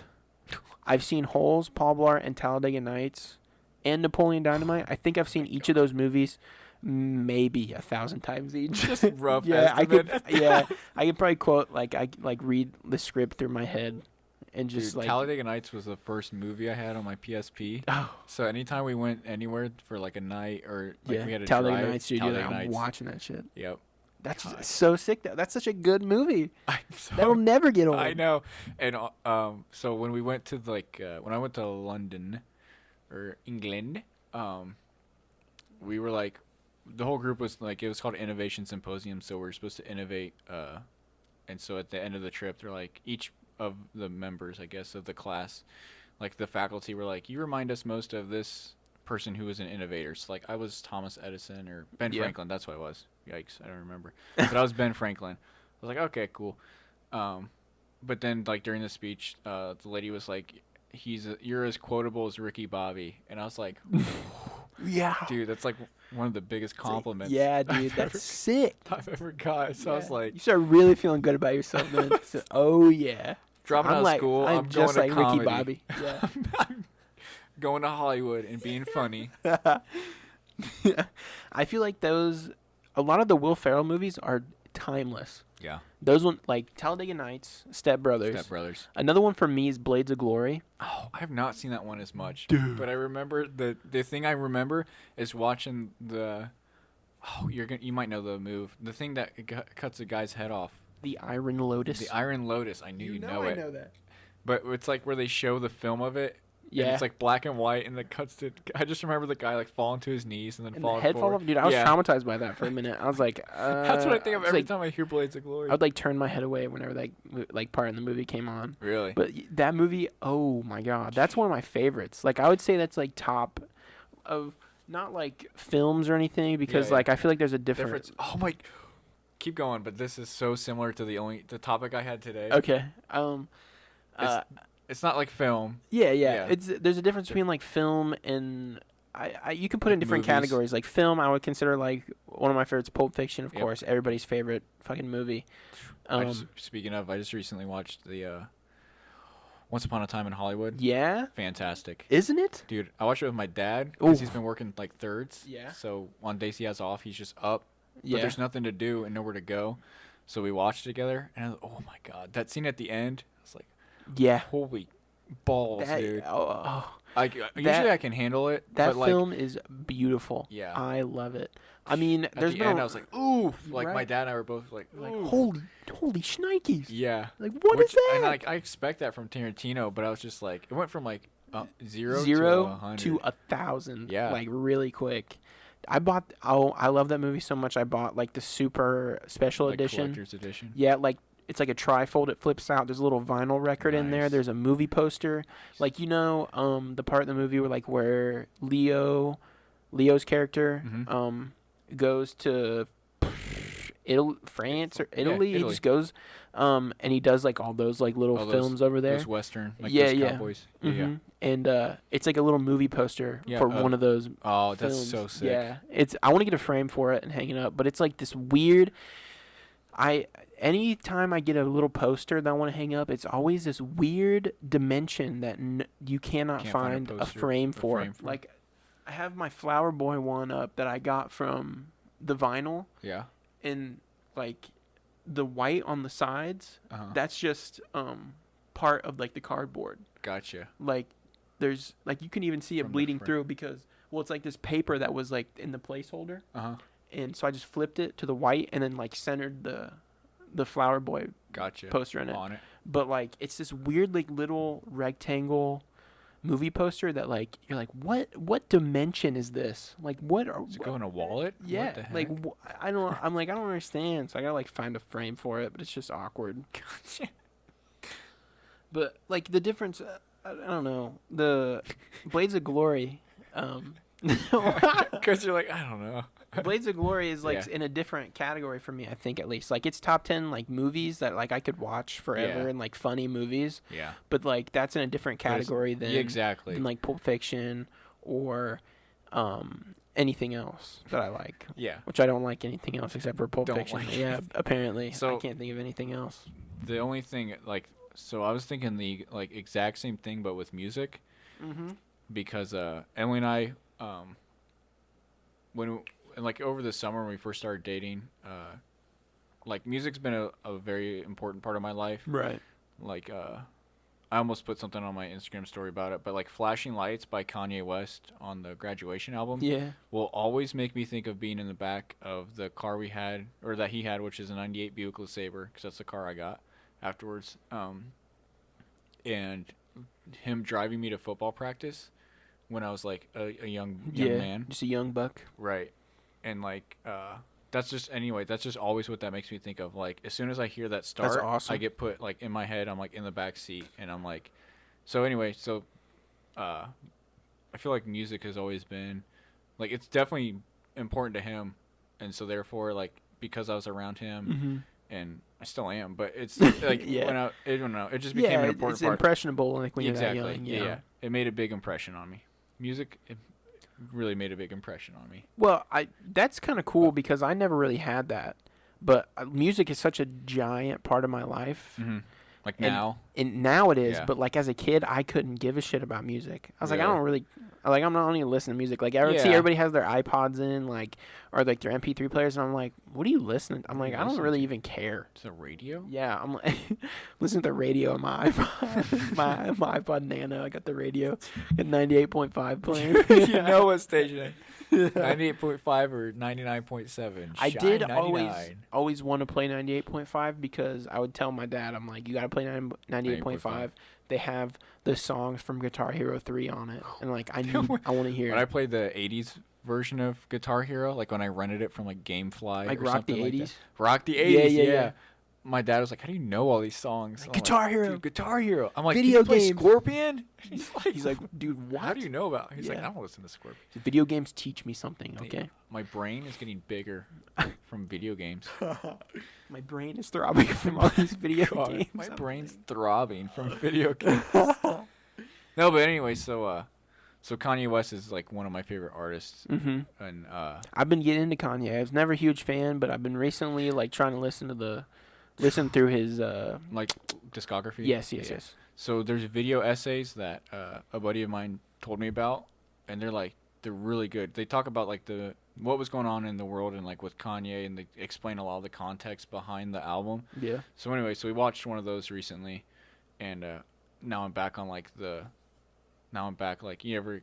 I've seen Holes, Paul Blart, and Talladega Nights, and Napoleon Dynamite. I think I've seen each of those movies maybe 1,000 times each. Just rough yeah, I could. estimate. Yeah, I could probably quote I read the script through my head, and just Dude, like Talladega Nights was the first movie I had on my PSP. oh So anytime we went anywhere for like a night or like yeah, we had a Talladega drive, Nights, dude. Talladega I'm Nights. watching that shit. Yep. That's God. so sick. That's such a good movie. I'm so That'll never get old. I know. And so when we went to when I went to London or England, we were like the whole group was like it was called Innovation Symposium, so we were supposed to innovate and so at the end of the trip they're like each of the members, I guess, of the class, like the faculty were like, you remind us most of this person who was an innovator. So like I was Thomas Edison or Ben Yeah. Franklin, that's what I was. Yikes, I don't remember. But I was Ben Franklin. I was like, okay, cool. But then like during the speech, the lady was like, you're as quotable as Ricky Bobby. And I was like, Yeah. dude, that's like one of the biggest compliments Yeah, dude, that's sick. I've ever got. So I was Yeah. like, you start really feeling good about yourself, man. So, oh yeah. dropping I'm out like, of school, I'm I'm just going like to comedy. Ricky Bobby. Yeah. I'm going to Hollywood and being funny. I feel like a lot of the Will Ferrell movies are timeless. Yeah. Those one like Talladega Nights, Step Brothers. Step Brothers. Another one for me is Blades of Glory. Oh, I have not seen that one as much. Dude. But I remember the thing I remember is watching you might know the move. The thing that cuts a guy's head off. The Iron Lotus. The Iron Lotus. I knew you'd know it. know that. But it's like where they show the film of it. Yeah. And it's like black and white, and the cuts to. I just remember the guy like falling to his knees and then And the falling head fall forward. off. Dude, I was Yeah. traumatized by that for a minute. I was like, That's what I think of was every like- time I hear Blades of Glory. I would like turn my head away whenever that part in the movie came on. Really? But that movie, oh my god, that's one of my favorites. Like I would say that's like top of not like films or anything because Yeah. like I feel like there's a difference. Oh my! Keep going, but this is so similar to the topic I had today. Okay. It's not like film. Yeah. Yeah. There's a difference between like film and you can put it in different Movies. categories. Like film, I would consider like one of my favorites, Pulp Fiction, of Yep. course, everybody's favorite fucking movie. Speaking of, I just recently watched the Once Upon a Time in Hollywood. Yeah, Fantastic. isn't it? Dude, I watched it with my dad because he's Oof. been working like thirds. Yeah. So on days he has off, he's just up. But Yeah. there's nothing to do and nowhere to go. So we watched it together, and I was, oh my god, that scene at the end, I was like, Yeah. holy balls, That, dude. oh, Usually I can handle it. that but like, film is beautiful. Yeah. I love it. I mean, at there's the been end, a- I was like, ooh. Like my Right. dad and I were both like, like ooh. holy shnikes. Yeah. Like what is that? And like I expect that from Tarantino, but I was just like, it went from like zero to Zero 100. to 1,000. Yeah. Like really quick. I love that movie so much. I bought like the super special like edition. collector's edition. Yeah, like it's like a trifold. It flips out. There's a little vinyl record in there. Nice. There's a movie poster. Like the part in the movie where Leo's character Mhm. goes to France or Italy. He Italy. just goes and he does like all those like little All those- films over there. Those Western, like Yeah, those yeah. cowboys. Yeah, yeah. Mhm. And it's like a little movie poster Yeah, for one of those Oh, that's films. so sick. Yeah, I want to get a frame for it and hang it up, but it's like this weird. Anytime I get a little poster that I want to hang up, it's always this weird dimension that you cannot Can't find find a frame for. frame for. Like, I have my Flower Boy one up that I got from the vinyl, Yeah. and like the white on the sides, Uh-huh. that's just part of like the cardboard. Gotcha. Like, there's like, you can even see it From the bleeding front. through because, well, it's like this paper that was like in the placeholder, Uh-huh. and so I just flipped it to the white and then like centered the Flower Boy Gotcha. poster in it. On it. But like, it's this weird like little rectangle movie poster that like, you're like, what dimension is this? Like, what are Does it go in a wallet? yeah, What the heck? like I don't. I'm like, I don't understand. So I gotta like find a frame for it, but it's just awkward. But like the difference, I don't know. The Blades of Glory, Because you're like, I don't know. Blades of Glory is like Yeah. in a different category for me. I think at least like it's top 10 like movies that like I could watch forever Yeah. and like funny movies. Yeah. But like that's in a different But it's- category than Yeah, exactly. than like Pulp Fiction or anything else that I like. Yeah. Which I don't like anything else except for Pulp Don't Fiction. like Yeah, apparently. So- I can't think of anything else. The only thing, like, so I was thinking the like exact same thing, but with music, Mm-hmm. because Emily and I, and like over the summer when we first started dating, like music's been a very important part of my life. Right. Like, I almost put something on my Instagram story about it, but like "Flashing Lights" by Kanye West on the Graduation album Yeah. will always make me think of being in the back of the car we had, or that he had, which is a '98 Buick LeSabre, because that's the car I got afterwards. And him driving me to football practice when I was like a young man, Just a young buck. right? And like that's just always what that makes me think of. Like as soon as I hear that start, awesome. I get put like in my head. I'm like in the back seat, and I'm like, so anyway, I feel like music has always been like it's definitely important to him, and so therefore like because I was around him Mm-hmm. and I still am, but it's like Yeah. I don't know, it just became an important it's part. impressionable like when Exactly. you're that young. Yeah. It made a big impression on me. Music, it really made a big impression on me. Well, that's kind of cool because I never really had that. But music is such a giant part of my life. Mm-hmm. Like And- now, And now it is, Yeah. but like as a kid, I couldn't give a shit about music. I was like, I Really? don't really, like, I'm not even listening to music. Like, I would see Yeah. everybody has their iPods in, like, or like their MP3 players, and I'm like, what are you listening? I'm What are like, you I don't listening really to? even care. it's a radio. Yeah, I'm like, listen to the radio on my iPod, my iPod Nano. I got the radio at 98.5 playing. You know what station? 98.5 or 99.7. I Shine did 99. always want to play 98.5 because I would tell my dad, I'm like, you got to play 98.5. They have the songs from Guitar Hero 3 on it. And like, I want to hear When I it. played the 80s version of Guitar Hero, like when I rented it from like GameFly Like or Rock the something like 80s? that. Rock the Yeah, 80s, yeah, yeah. yeah. My dad was like, how do you know all these songs? Like, I'm Guitar Hero. Dude, Guitar Hero. I'm like, Video can you play games. Scorpion? He's like, dude, what? How do you know about it? He's like, Yeah. I don't listen to Scorpion. Video games teach me something, okay? My brain is getting bigger from video games. My brain is throbbing from all these video God, games. my brain's throbbing from video games. No, but anyway, so Kanye West is like one of my favorite artists, Mm-hmm. and I've been getting into Kanye. I was never a huge fan, but I've been recently like trying to listen through his like discography. yes. So there's video essays that a buddy of mine told me about, and they're really good. They talk about like what was going on in the world and like with Kanye, and they explain a lot of the context behind the album. Yeah. So anyway, so we watched one of those recently, and now I'm back like you ever.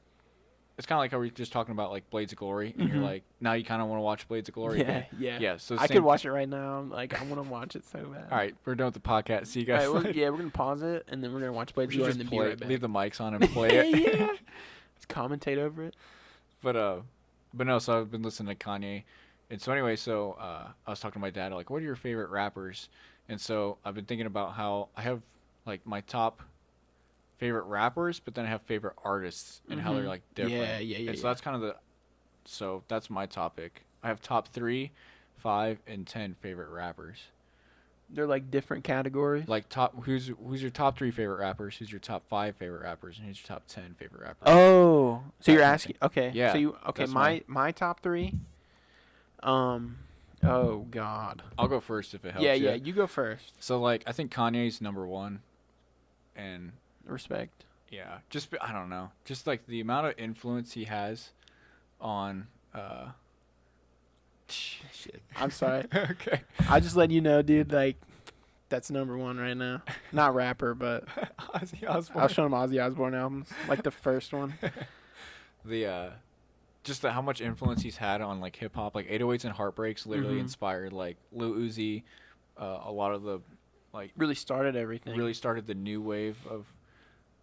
It's kind of like how we were just talking about like Blades of Glory, and Mhm. you're like now you kind of want to watch Blades of Glory again. Yeah. So I same- could watch it right now. I'm like, I want to watch it so bad. All right, we're done with the podcast. See you All guys. right, later. we're gonna pause it and then we're gonna watch Blades We of should Glory and just then be right back. leave the mics on and play it. yeah. Let's commentate over it. But no. So I've been listening to Kanye, and so anyway, so I was talking to my dad like, what are your favorite rappers? And so I've been thinking about how I have like my top favorite rappers, but then I have favorite artists and how they're Mhm. like different. Yeah. And so that's kind of so that's my topic. I have top 3, 5, and 10 favorite rappers. They're like different categories. Like who's your top 3 favorite rappers? Who's your top 5 favorite rappers? And who's your top 10 favorite rappers? Oh, so That you're kind of asking? Okay. Yeah, So my top 3. Oh God. I'll go first if it helps. Yeah, you. yeah. You go first. So like, I think Kanye's number one, and Respect. yeah, I don't know, just like the amount of influence he has on. Shit. I'm sorry. Okay. I just let you know, dude. Like, that's number one right now. Not rapper, but Ozzy I Osbourne. was showing him Ozzy Osbourne albums, like the first one. The just how much influence he's had on like hip hop, like 808s and Heartbreaks literally Mhm. inspired like Lil Uzi, a lot of the like Really started everything. really started the new wave of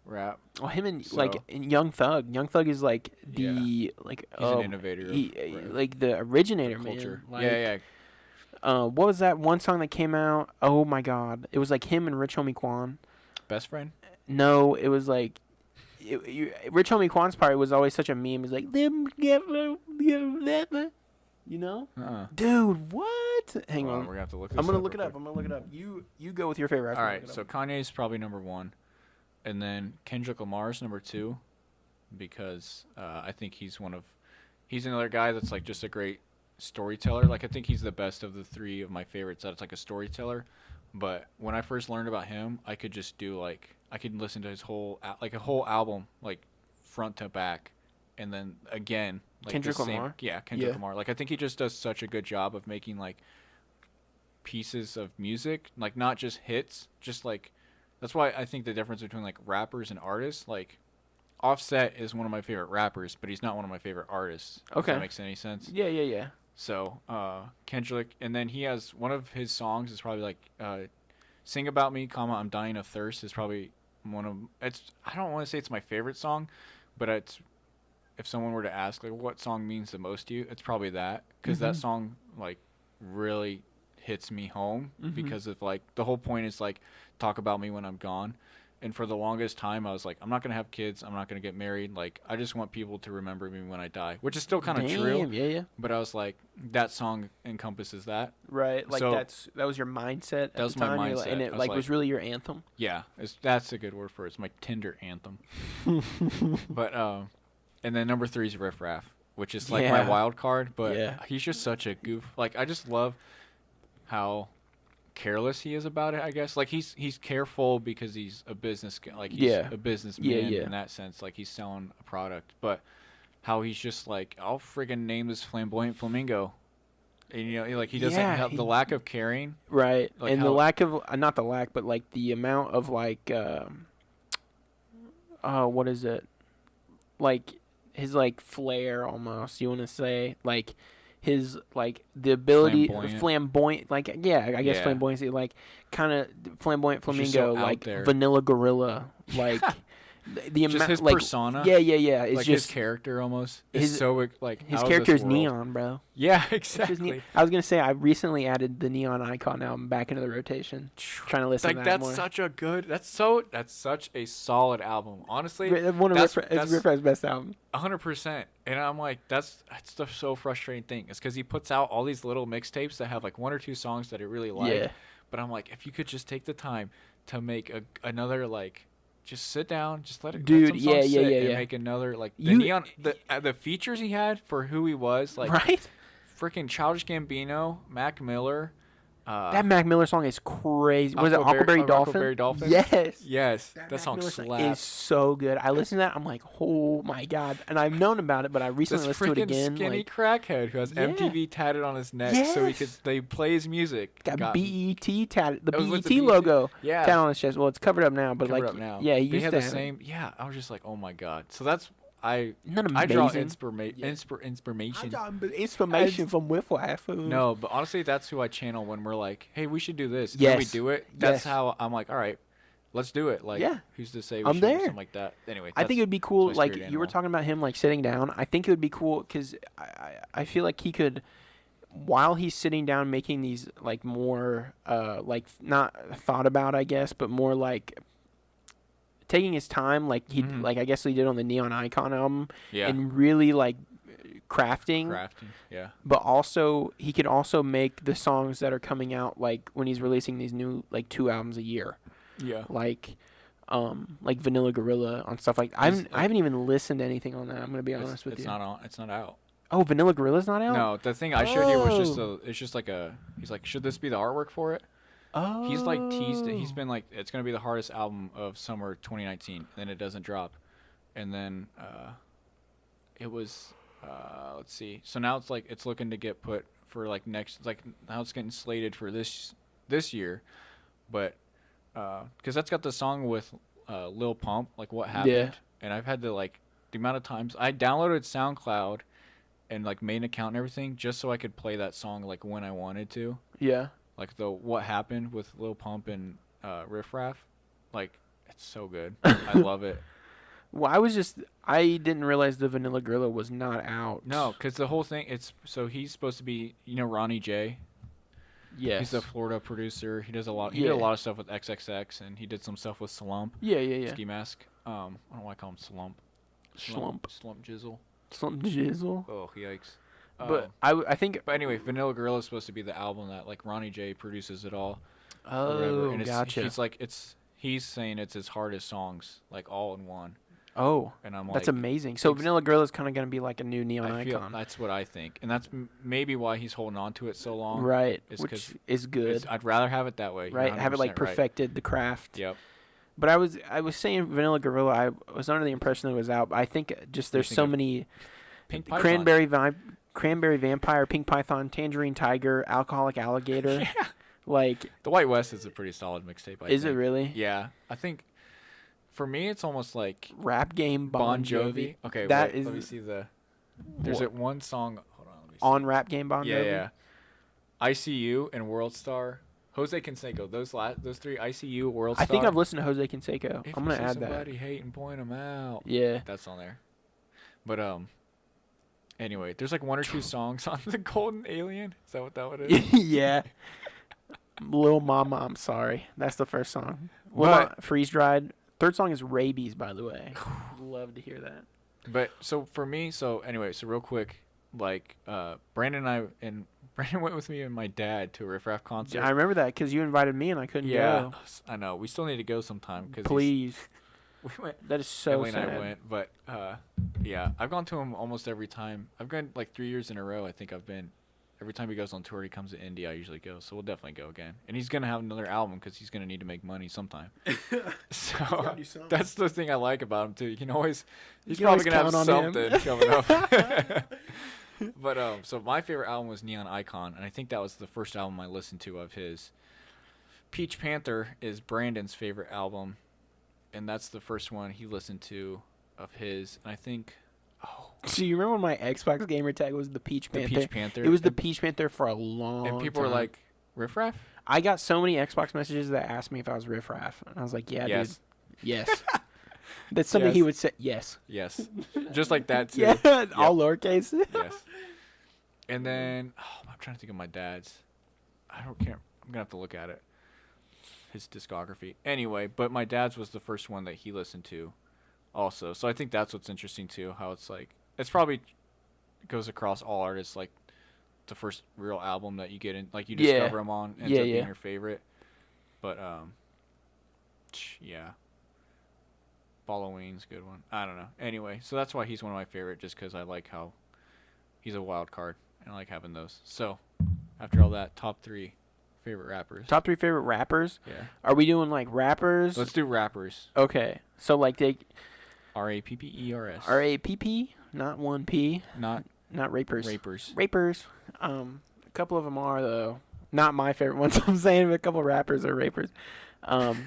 rap. Well, him and So- like and Young Thug. Young Thug is like the like He's an innovator of rap. like the originator, Culture. man. Like, Yeah. what was that one song that came out? Oh my God! It was like him and Rich Homie Quan. Best friend. No, it was like Rich Homie Quan's part was always such a meme. It's like, you know, dude, what? Hang Hold on, we're gonna have to look. This I'm gonna up look it real up. quick. I'm gonna look it up. You go with your favorite rapper. All I'll right, look it so up. Kanye's probably number one, and then Kendrick Lamar's number two, because I think he's another guy that's like just a great storyteller. Like I think he's the best of the three of my favorites. That's like a storyteller. But when I first learned about him, I could just do like I could listen to his whole like a whole album like front to back, and then again like Kendrick the same, Lamar? yeah, Kendrick Yeah. Lamar. Like I think he just does such a good job of making like pieces of music, like not just hits, just like that's why I think the difference between like rappers and artists, like Offset is one of my favorite rappers, but he's not one of my favorite artists. If Okay. that makes any sense. Yeah. So, Kendrick, and then he has one of his songs is probably like "Sing About Me, comma I'm Dying of Thirst" is probably one of I don't want to say it's my favorite song, but it's if someone were to ask like what song means the most to you, it's probably that because that Mhm. song like really hits me home Mhm. because of like the whole point is like talk about me when I'm gone. And for the longest time, I was like, I'm not going to have kids. I'm not going to get married. Like, I just want people to remember me when I die, which is still kind of true. Damn, Yeah. But I was like, that song encompasses that. Right. Like So- that was your mindset at That was the my time. You're mindset. like- and I it was like like- was really your anthem. Yeah, that's a good word for it. It's my Tinder anthem. But, and then number 3 is Riff Raff, which is like my Yeah. wild card. But Yeah. he's just such a goof. Like, I just love how careless he is about it, I guess. Like he's careful because he's a business like he's Yeah. a businessman Yeah. in that sense, like he's selling a product, but how he's just like, I'll friggin' name this flamboyant flamingo. And you know, like he doesn't Yeah, have the lack of caring. Right. Like and the how- lack of not the lack, but like the amount of like what is it? Like his like flair almost, you want to say, like his like the ability flamboyant like I guess Yeah. flamboyancy, like kind of flamboyant He's just flamingo, so out like there. vanilla gorilla, like the Just amount his like persona. yeah it's Like just his character almost is his- so like his out of character this is world. neon, bro. Yeah, It's just exactly. neon. I was gonna say I recently added the Neon Icon album back into the rotation, trying to listen Like to that that's more. that's such a solid album. Honestly, One of that's- Riff Raff's best album. 100%. And I'm like, that's the so frustrating thing. It's because he puts out all these little mixtapes that have like 1 or 2 songs that I really like. Yeah. But I'm like, if you could just take the time to make another like, just sit down, just let it. Dude, let some songs yeah, sit and yeah. make another like the You- neon the features he had for who he was, like Right? freaking Childish Gambino, Mac Miller. That Mac Miller song is crazy. Was it Huckleberry- Huckleberry Dolphin? Huckleberry Dolphin? Yes. Yes, That that Mac song Miller song slaps. is so good. I listened to that. I'm like, oh my god! And I've known about it, but I recently This listened to it freaking again. skinny Like, crackhead who has Yeah. MTV tatted on his neck so he could Yes. they play his music. got BET tatted, the Oh, with BET the BET? logo Yeah. tatted on his chest. Well, it's covered up now, but Covered like, up now. yeah, he They used had to the have it. same. Yeah, I was just like, oh my god. So that's I Isn't that I draw amazing? inspiration. Information from Whiff. No, but honestly, that's who I channel when we're like, hey, we should do this. And then we Yes. do it. That's Yes. how I'm like, all right, let's do it. Like, Yeah. who's to say we I'm should do there. something like that? Anyway, I think it would be cool. that's my Like spirit you were animal. talking about him like sitting down. I think it would be cool because I feel like he could, while he's sitting down making these like more like not thought about, I guess, but more like taking his time, like he Mhm. like I guess he did on the Neon Icon album, yeah, and really like crafting. yeah, But also he could also make the songs that are coming out like when he's releasing these new like 2 albums a year. yeah. Like Vanilla Gorilla on stuff like I He's, haven't even listened to anything on that. I'm gonna be honest with it's you. not on. It's not out. Oh, Vanilla Gorilla's not out. No, the thing I showed you was just Oh. it's just like a. He's like, should this be the artwork for it? He's like teased it. He's Oh. been like, it's gonna be the hardest album of summer 2019. Then it doesn't drop, and then it was let's see. So now it's like it's looking to get put for like next. Like now it's getting slated for this year, but because that's got the song with Lil Pump, like what happened, Yeah. and I've had to like the amount of times I downloaded SoundCloud and like made an account and everything just so I could play that song like when I wanted to. Yeah. Like the what happened with Lil Pump and Riff Raff, like it's so good. I love it. Well, I didn't realize the Vanilla Gorilla was not out. No, because the whole thing it's so he's supposed to be Ronnie J. Yes. He's a Florida producer. He does a lot. He Yeah. did a lot of stuff with XXX and he did some stuff with Slump. Yeah. Ski Mask. I don't know why I call him Slump. Slump. Slump Jizzle. Slump Jizzle. Oh yikes. But I think. But anyway, Vanilla Gorilla is supposed to be the album that like Ronnie J produces it all. Or Oh, whatever. And gotcha. He's saying it's his hardest songs, like all in one. Oh, And I'm like, that's amazing. So it's- Vanilla Gorilla's kind of gonna be like a new neon I feel icon, that's what I think, and that's maybe why he's holding on to it so long. right? It's Which 'cause is good, I'd rather have it that way. You're right? Have it like 100% right. perfected the craft. Yep. But I was saying Vanilla Gorilla. I was under the impression that it was out. But I think just there's think so of many Pink Python. Cranberry Vampire, Pink Python, Tangerine Tiger, Alcoholic Alligator. Yeah. Like, The White West is a pretty solid mixtape. is it really? Yeah, I think for me it's almost like Rap Game Bon Jovi. Okay, That wait, is- let me see the. There's What? it one song. Hold on, let me see. On Rap Game Bon Yeah, Jovi. yeah. ICU and World Star. Jose Canseco. Those three. ICU, World Star. I think I've listened to Jose Canseco. If I'm you gonna see add that. somebody hating, point 'em out. Yeah. That's on there. But anyway, there's like one or two songs on the Golden Alien. Is that what it is? Yeah. Lil Mama, I'm sorry. That's the first song. What? Freeze Dried. Third song is Rabies, by the way. Love to hear that. But so for me, so anyway, so real quick, like Brandon and Brandon went with me and my dad to a Riff Raff concert. I remember that because you invited me and I couldn't yeah, go. I know. We still need to go sometime because Please. we went. That is so Emily and sad. I went, but yeah, I've gone to him almost every time. I've gone like 3 years in a row. I think I've been. Every time he goes on tour, he comes to Indy. I usually go, so we'll definitely go again. And he's gonna have another album because he's gonna need to make money sometime. So that's the thing I like about him too. You can always, he's You probably can gonna have always count on him. something coming up. But so my favorite album was Neon Icon, and I think that was the first album I listened to of his. Peach Panther is Brandon's favorite album, and that's the first one he listened to of his. And I think, So you remember when my Xbox gamer tag was the Peach the Panther? Peach Panther. It was the and, Peach Panther for a long and people were time. like, Riff Raff? I got so many Xbox messages that asked me if I was Riff Raff. And I was like, yeah, Yes. dude. Yes. That's something he Yes. would say. Yes. Yes. Just like that, too. Yeah. All lowercase. Yes. And then, I'm trying to think of my dad's. I don't care. I'm going to have to look at it. His discography. Anyway, but my dad's was the first one that he listened to also. So I think that's what's interesting, too, how it's like, it's probably goes across all artists, like the first real album that you get in, like you Yeah. discover them on, ends Yeah, up being yeah. your favorite. But, yeah. Halloween's a good one. I don't know. Anyway, so that's why he's one of my favorite, just because I like how he's a wild card, and I like having those. So, after all that, top 3 favorite rappers. Top 3 favorite rappers. Yeah. Are we doing like rappers? Let's do rappers. Okay. So like they Rappers. R-A-P-P, not 1P, Not not rapers. rapers. Rapers. A couple of them are though. Not my favorite ones. I'm saying but a couple rappers are rapers. Let's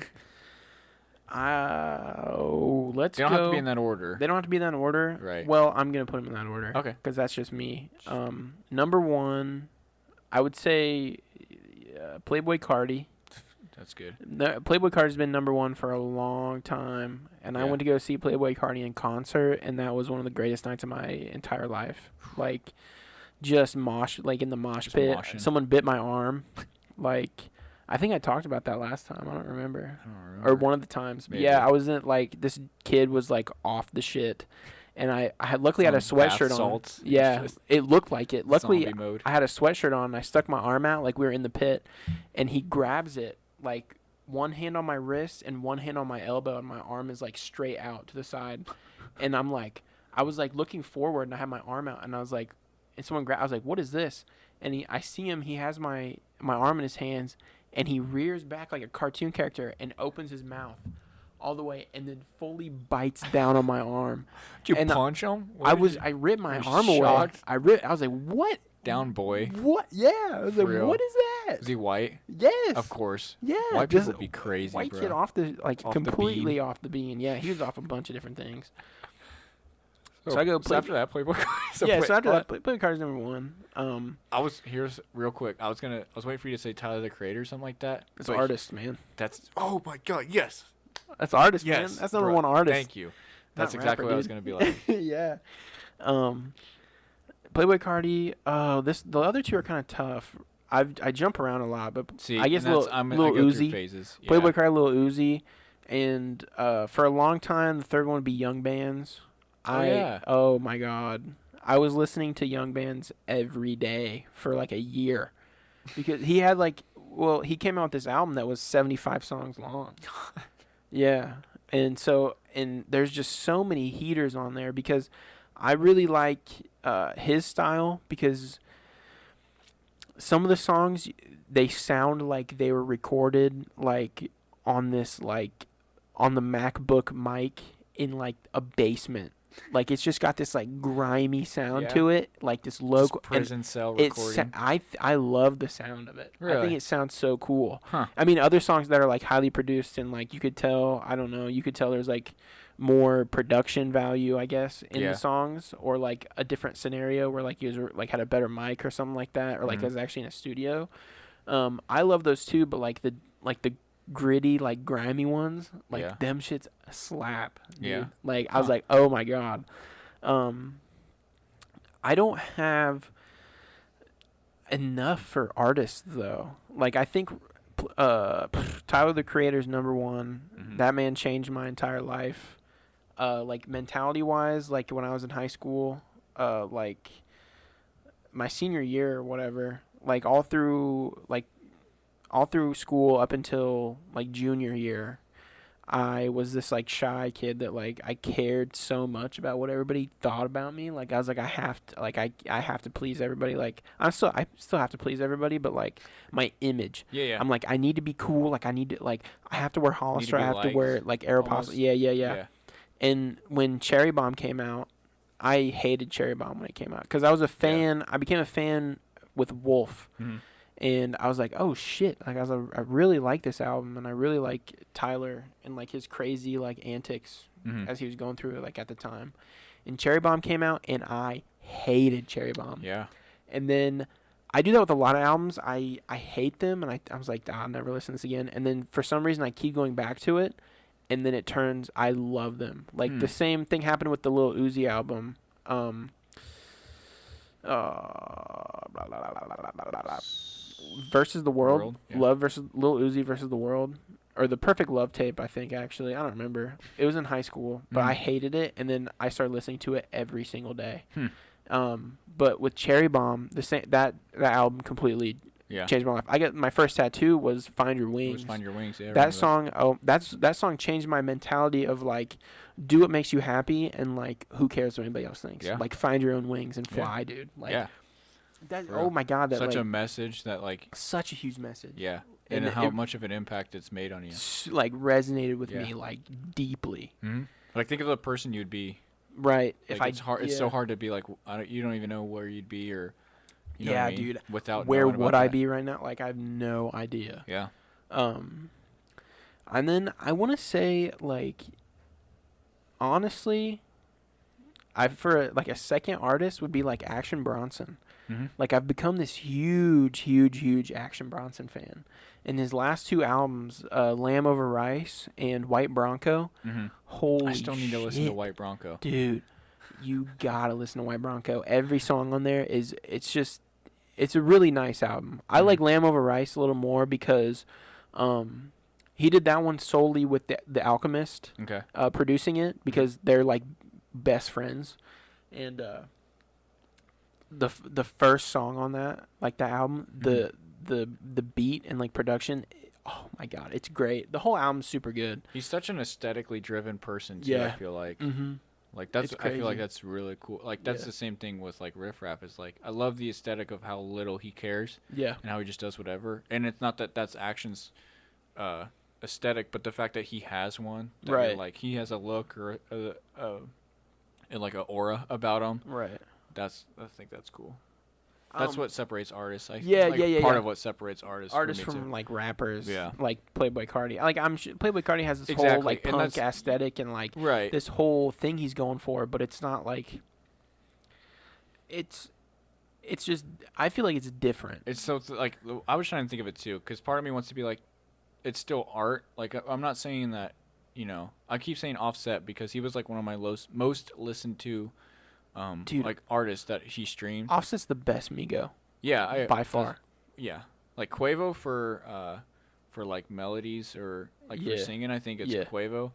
They don't go. have to be in that order. They don't have to be in that order. Right. Well, I'm gonna put them in that order. Okay. Because that's just me. Number 1, I would say Playboy Cardi. That's good. Playboy Cardi's been number 1 for a long time, and I Yeah. went to go see Playboy Cardi in concert, and that was one of the greatest nights of my entire life. Like, just like in the mosh Just pit. moshing. Someone bit my arm. Like, I think I talked about that last time. I don't remember. I don't remember. Or one of the times. But Maybe. yeah, I was in like this kid was like off the shit, and I had luckily had a Some bath sweatshirt on. salts. Yeah, Just it looked like it. Luckily, zombie mode. I had a sweatshirt on. And I stuck my arm out like we were in the pit, and he grabs it like one hand on my wrist and one hand on my elbow, and my arm is like straight out to the side, and I was like looking forward, and I had my arm out, and I was like and I was like, what is this? And I see him. He has my arm in his hands, and he rears back like a cartoon character and opens his mouth all the way, and then fully bites down on my arm. Did you And punch him? I ripped my was arm away. shocked? I was like, what? Down boy. What? Yeah. I was like, real. what is that? Is he white? Yes. Of course. Yeah. White just people be crazy, White bro. kid off the Off the completely bean. off the bean. Yeah, he was off a bunch of different things. So I go So after that, Playboy Cardi. So after that, Playboy Cardi's number one. Here's real quick. I was waiting for you to say Tyler the Creator or something like that. It's but artist, man. That's oh my god, yes. That's artist, Yes. man. That's number bro. one artist. Thank you. That's Not exactly rapper, what I was dude. gonna be like. Yeah. Playboy Cardi. The other two are kind of tough. I jump around a lot, but See, I guess and that's- Lil I go through Uzi. phases. Yeah. Playboy Cardi, Lil Uzi, and for a long time, the third one would be Young Bands. yeah. Oh my God, I was listening to Young Bands every day for like a year, because he had he came out with this album that was 75 songs long. Yeah, and there's just so many heaters on there because I really like his style, because some of the songs, they sound like they were recorded like on the MacBook mic in like a basement. Like it's just got this like grimy sound Yeah. to it, like this local Just prison cell it's recording. I love the sound of it. I think Really? it sounds so cool. Huh. I mean, other songs that are like highly produced and like you could tell, I don't know, you could tell there's like more production value, I guess, in Yeah. the songs, or like a different scenario where like you was like had a better mic or something like that, or like Mhm. was actually in a studio. I love those too, but like the gritty, like grimy ones, like Yeah. them shits slap. Dude. Yeah. Like I was Huh. like, oh my God. I don't have enough for artists though. Like I think Tyler the Creator's number one. Mhm. That man changed my entire life. Like mentality wise, like when I was in high school, like my senior year or whatever, like all through school up until like junior year, I was this like shy kid that like I cared so much about what everybody thought about me. Like I was like I have to I have to please everybody. Like I still have to please everybody, but like my image. Yeah. I'm like I need to be cool. Like I need to I have to wear Hollister. be I have to wear liked, like Aeropostale. almost. Yeah. And when Cherry Bomb came out, I hated Cherry Bomb when it came out because I was a fan. I became a fan with Wolf. Mhm. And I was like, oh shit! Like I really like this album, and I really like Tyler and like his crazy like antics Mhm. as he was going through it like at the time. And Cherry Bomb came out, and I hated Cherry Bomb. Yeah. And then I do that with a lot of albums. I hate them, and I was like, I'll never listen to this again. And then for some reason, I keep going back to it, and then it turns I love them. Like the same thing happened with the Lil Uzi album. Versus the World. Yeah. Love versus Lil Uzi versus the World, or the Perfect Love tape. I think actually I don't remember. It was in high school, but I hated it, and then I started listening to it every single day. But with Cherry Bomb, the same that album completely Yeah. changed my life. I got my first tattoo was Find Your It Wings. was Find Your Wings. Yeah. I That remember song, that song changed my mentality of like, do what makes you happy, and like, who cares what anybody else thinks? Yeah. Like, find your own wings and Yeah. fly, dude. Like, Yeah. that. For real. Oh my God, that Such like a message that like such a huge message. yeah, And and how it- much of an impact it's made on you. Like resonated with Yeah. me like deeply. Mm-hmm. Like think of the person you'd be. Right. Like, If I it's hard. It's so hard to be like you don't even know where you'd be or. You know what I mean? dude. Without Where knowing would about I that. be right now? Like I have no idea. Yeah. And then I want to say like, honestly, for like a second artist would be like Action Bronson. Mm-hmm. Like I've become this huge Action Bronson fan. And his last two albums, Lamb Over Rice and White Bronco, Mm-hmm. holy I still need to listen to shit. White Bronco. Dude, you gotta listen to White Bronco. Every song on there it's a really nice album. I like Lamb Over Rice a little more because he did that one solely with the Alchemist Okay. producing it, because they're like best friends. And the first song on that, like the album, the beat and like production, oh my God, it's great. The whole album's super good. He's such an aesthetically driven person too. Yeah. I feel like. Mm-hmm. Like that's It's I feel like crazy. that's really cool. Like that's Yeah. the same thing with like Riff Raff. Is like I love the aesthetic of how little he cares Yeah. and how he just does whatever. And it's not that that's actions uh aesthetic, but the fact that he has one that you're Right. like he has a look or and like a aura about him. Right. I think that's cool. That's what separates artists. Yeah, like, yeah, part yeah. of what separates artists. Artists for me from too. like rappers, Yeah. like Playboy Cardi. Like Playboy Cardi has this whole Exactly, like and punk that's- aesthetic and like Right. this whole thing he's going for, but it's not like it's just I feel like it's different. It's so like I was trying to think of it too, because part of me wants to be like, it's still art. Like I'm not saying that, I keep saying Offset because he was like one of my most listened to, Dude. like artists that he streamed. Offset's the best Migo Yeah, by far. Yeah, like Quavo for like melodies or like Yeah. for singing, I think it's Yeah. Quavo.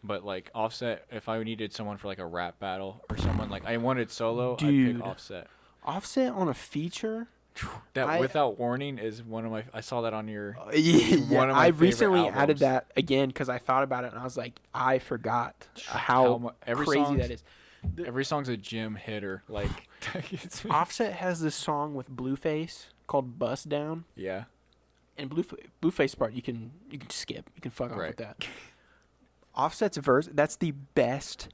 But like Offset, if I needed someone for like a rap battle or someone like I wanted solo, I'd Dude. pick Offset. Offset on a feature. That I- Without Warning is one of my. I saw that on your. Yeah, One of my I favorite recently added albums. that again because I thought about it and I was like, I forgot how Every crazy song's- that is. Every song's a gym hitter. Like, it's me. Offset has this song with Blueface called "Bust Down," Yeah. and Blueface part you can skip. You can fuck off Right. with that. Offset's verse, that's the best.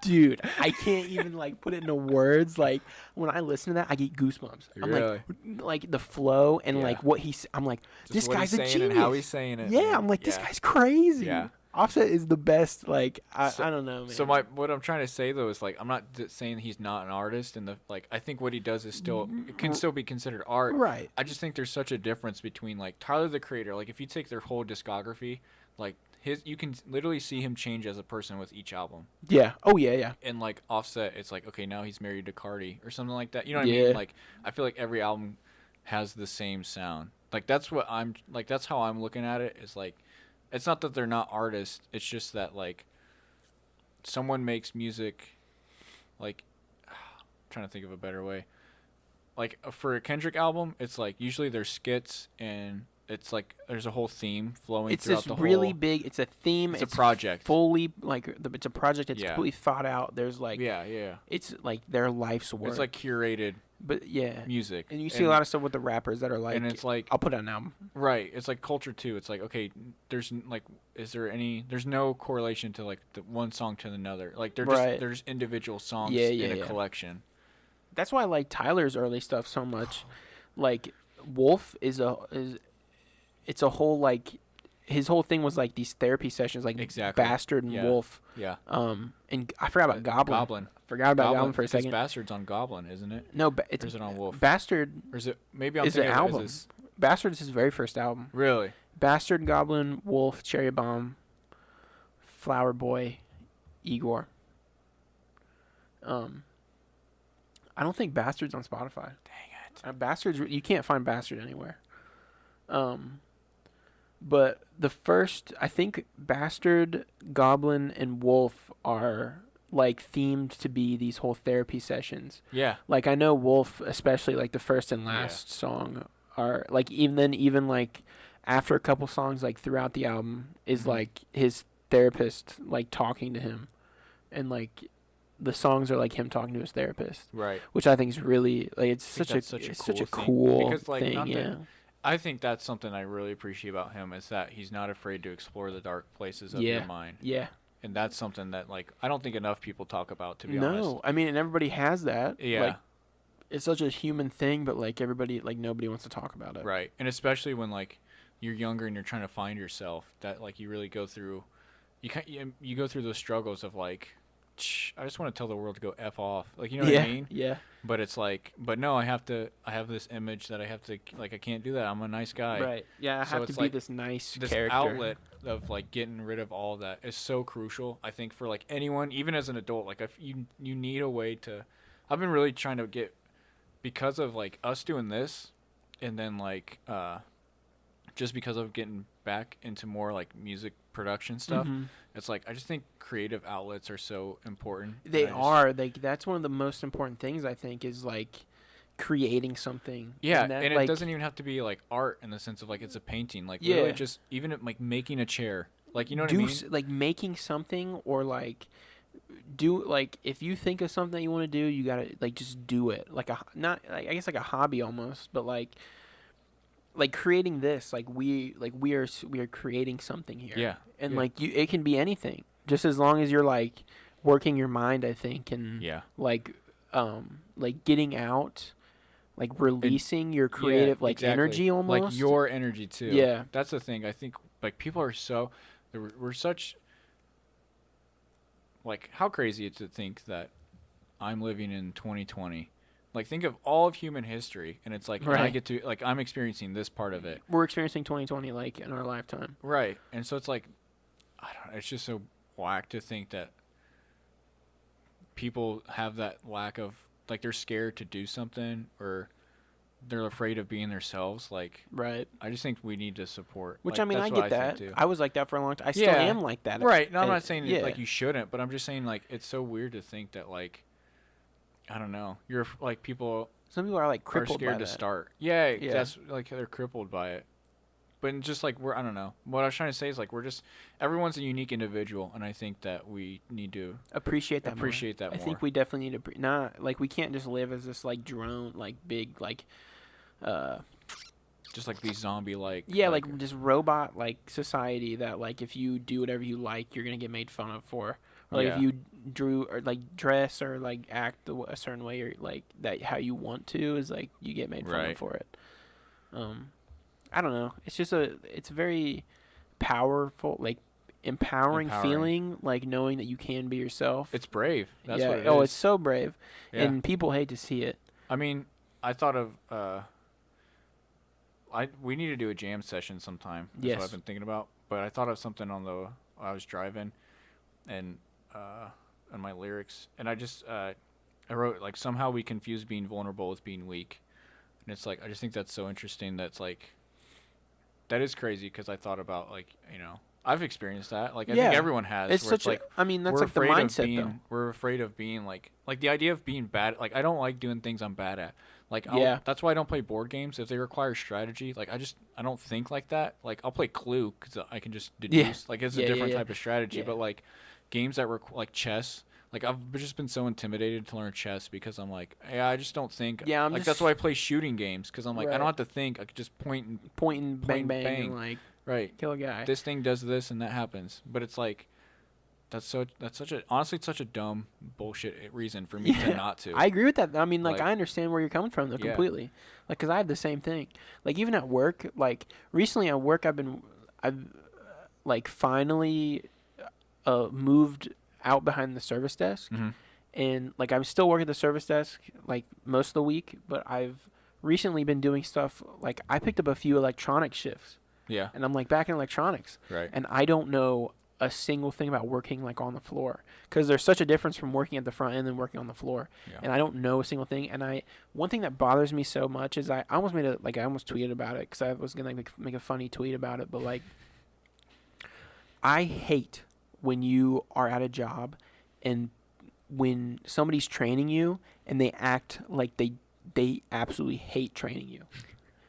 Dude, I can't even like put it into words. Like when I listen to that, I get goosebumps. I'm like the flow and Yeah. like what he's. I'm like, Just this what guy's he's a saying genius. and how he's saying it. Yeah, man. I'm like, this Yeah. guy's crazy. Yeah. Offset is the best. Like I don't know, man. So what I'm trying to say though is like I'm not saying he's not an artist, and I think what he does is still it can still be considered art. right. I just think there's such a difference between like Tyler the Creator. Like if you take their whole discography, like you can literally see him change as a person with each album. Yeah. Oh yeah, yeah. And like Offset, it's like okay, now he's married to Cardi or something like that. You know what I Yeah. mean? Like I feel like every album has the same sound. Like that's how I'm looking at it. Is like, it's not that they're not artists. It's just that like, someone makes music, like, I'm trying to think of a better way. Like for a Kendrick album, it's like usually there's skits and it's like there's a whole theme flowing It's throughout this the really whole. big. It's a theme. It's a project. Fully like it's a project that's Yeah. completely thought out. There's like Yeah. it's like their life's work. It's like curated but yeah, music. and you see a lot of stuff with the rappers that are like, and it's like I'll put out an album. right. It's like culture too. It's like okay, there's there's no correlation to like the one song to another. Like Right. there's individual songs Yeah, in a yeah. collection. That's why I like Tyler's early stuff so much. Like Wolf it's a whole like his whole thing was like these therapy sessions like Exactly. Bastard and Yeah. Wolf. Yeah. And I forgot about Goblin. Goblin. Forgot about Goblin for a because second. Bastard's on Goblin, isn't it? No, Or is it on Wolf? Bastard. Or is it maybe I'm It's an thinking of it as album. this- Bastard is his very first album. Really? Bastard, Goblin, Wolf, Cherry Bomb, Flower Boy, Igor. I don't think Bastard's on Spotify. Dang it. Bastard's you can't find Bastard anywhere. But the first, I think Bastard, Goblin, and Wolf are like themed to be these whole therapy sessions. Yeah. Like I know Wolf, especially like the first and last song are like even like after a couple songs like throughout the album is Mhm. like his therapist like talking to him, and like the songs are like him talking to his therapist, Right. which I think is really like it's think such that's a such a cool thing. cool Because, like, thing. not that- Yeah. I think that's something I really appreciate about him is that he's not afraid to explore the dark places of Yeah. your mind. Yeah. And that's something that like I don't think enough people talk about, to be No, honest. I mean, and everybody has that. Yeah. Like, it's such a human thing, but like everybody, like nobody wants to talk about it. Right. And especially when like you're younger and you're trying to find yourself, that like you really go through you go through those struggles of like I just want to tell the world to go F off. Like, you know what Yeah. I mean? Yeah. But it's like, but no, I have this image that I have to, like, I can't do that. I'm a nice guy. Right. Yeah. I So have it's to be like this nice This character. outlet of like getting rid of all that is so crucial, I think, for like anyone, even as an adult. Like, if you need a way to, I've been really trying to get, because of like us doing this, and then like, just because of getting back into more like music production stuff. Mhm. It's like I just think creative outlets are so important. They and I just- are. That's one of the most important things I think is like creating something. Yeah, that, and like, it doesn't even have to be like art in the sense of like it's a painting. Like Yeah. literally just even like making a chair. Like, you know what I do mean? like making something or like do like if you think of something that you want to do, you gotta like just do it. Like not like, I guess like a hobby almost, but like creating this we are creating something here. Yeah. And Yeah. like it can be anything, just as long as you're like working your mind, I think, and Yeah. like getting out, like releasing your creative like exactly. energy almost. Like your energy too. Yeah. That's the thing. I think like people are so we're such like how crazy is to think that I'm living in 2020. Like think of all of human history and it's like and I Right. get to like I'm experiencing this part of it. We're experiencing 2020 like in our lifetime. Right. And so it's like I don't know, it's just so whack to think that people have that lack of like they're scared to do something or they're afraid of being themselves. Like Right. I just think we need to support. Which like, I mean, that's I what get that. think, too. I was like that for a long time. I still Yeah. am like that. Right. No, I'm I- not saying yeah. like you shouldn't, but I'm just saying like it's so weird to think that like I don't know. You're like people Some people are like are crippled scared by to that. start. Yeah, Yeah. that's like they're crippled by it. But just like I don't know. What I was trying to say is like we're just everyone's a unique individual, and I think that we need to Appreciate that. appreciate that more. more. I think we definitely need to not like we can't just live as this like drone like big like just like these zombie like like just robot like society that like if you do whatever you like you're gonna get made fun of for. Or, like Yeah. if you drew or like dress or like act a certain way or like that how you want to is like you get made fun Right. of for it. I don't know. It's just it's very powerful, like empowering feeling, like knowing that you can be yourself. It's brave. That's yeah. what it is. Oh, it's so brave, Yeah. and people hate to see it. I mean, I thought of we need to do a jam session sometime. That's Yes. what I've been thinking about. But I thought of something on I was driving, and on my lyrics, and I just I wrote like somehow we confuse being vulnerable with being weak, and it's like I just think that's so interesting. That's like that is crazy because I thought about like I've experienced that. Like I think everyone has. It's where such like, I mean, that's we're like the afraid of mindset being, though. We're afraid of being like the idea of being bad. Like I don't like doing things I'm bad at. Like Yeah. that's why I don't play board games if they require strategy. Like I don't think like that. Like I'll play Clue because I can just deduce. Yeah. Like it's Yeah, a yeah, different yeah. type of strategy. Yeah. But like games that were like chess. Like I've just been so intimidated to learn chess because I'm like, yeah, I just don't think. Yeah, I'm like just- that's why I play shooting games because I'm like I Right. don't have to think. I could just point and Point and bang Point, bang, bang. and like right. kill a guy. This thing does this and that happens. But it's like that's such a honestly it's such a dumb bullshit reason for me to Yeah. not to. I agree with that. I mean, like, Like- I understand where you're coming from, though, Yeah. completely. Like, because I have the same thing. Like, even at work, like, recently at work, I've like, finally moved out behind the service desk. Mhm. And, like, I'm still working at the service desk, like, most of the week. But I've recently been doing stuff, like, I picked up a few electronic shifts. Yeah. And I'm, like, back in electronics. Right. And I don't know a single thing about working like on the floor because there's such a difference from working at the front end and working on the floor. Yeah. And I don't know a single thing. And one thing that bothers me so much is I almost I almost tweeted about it because I was gonna make a funny tweet about it. But like, I hate when you are at a job and when somebody's training you and they act like they absolutely hate training you.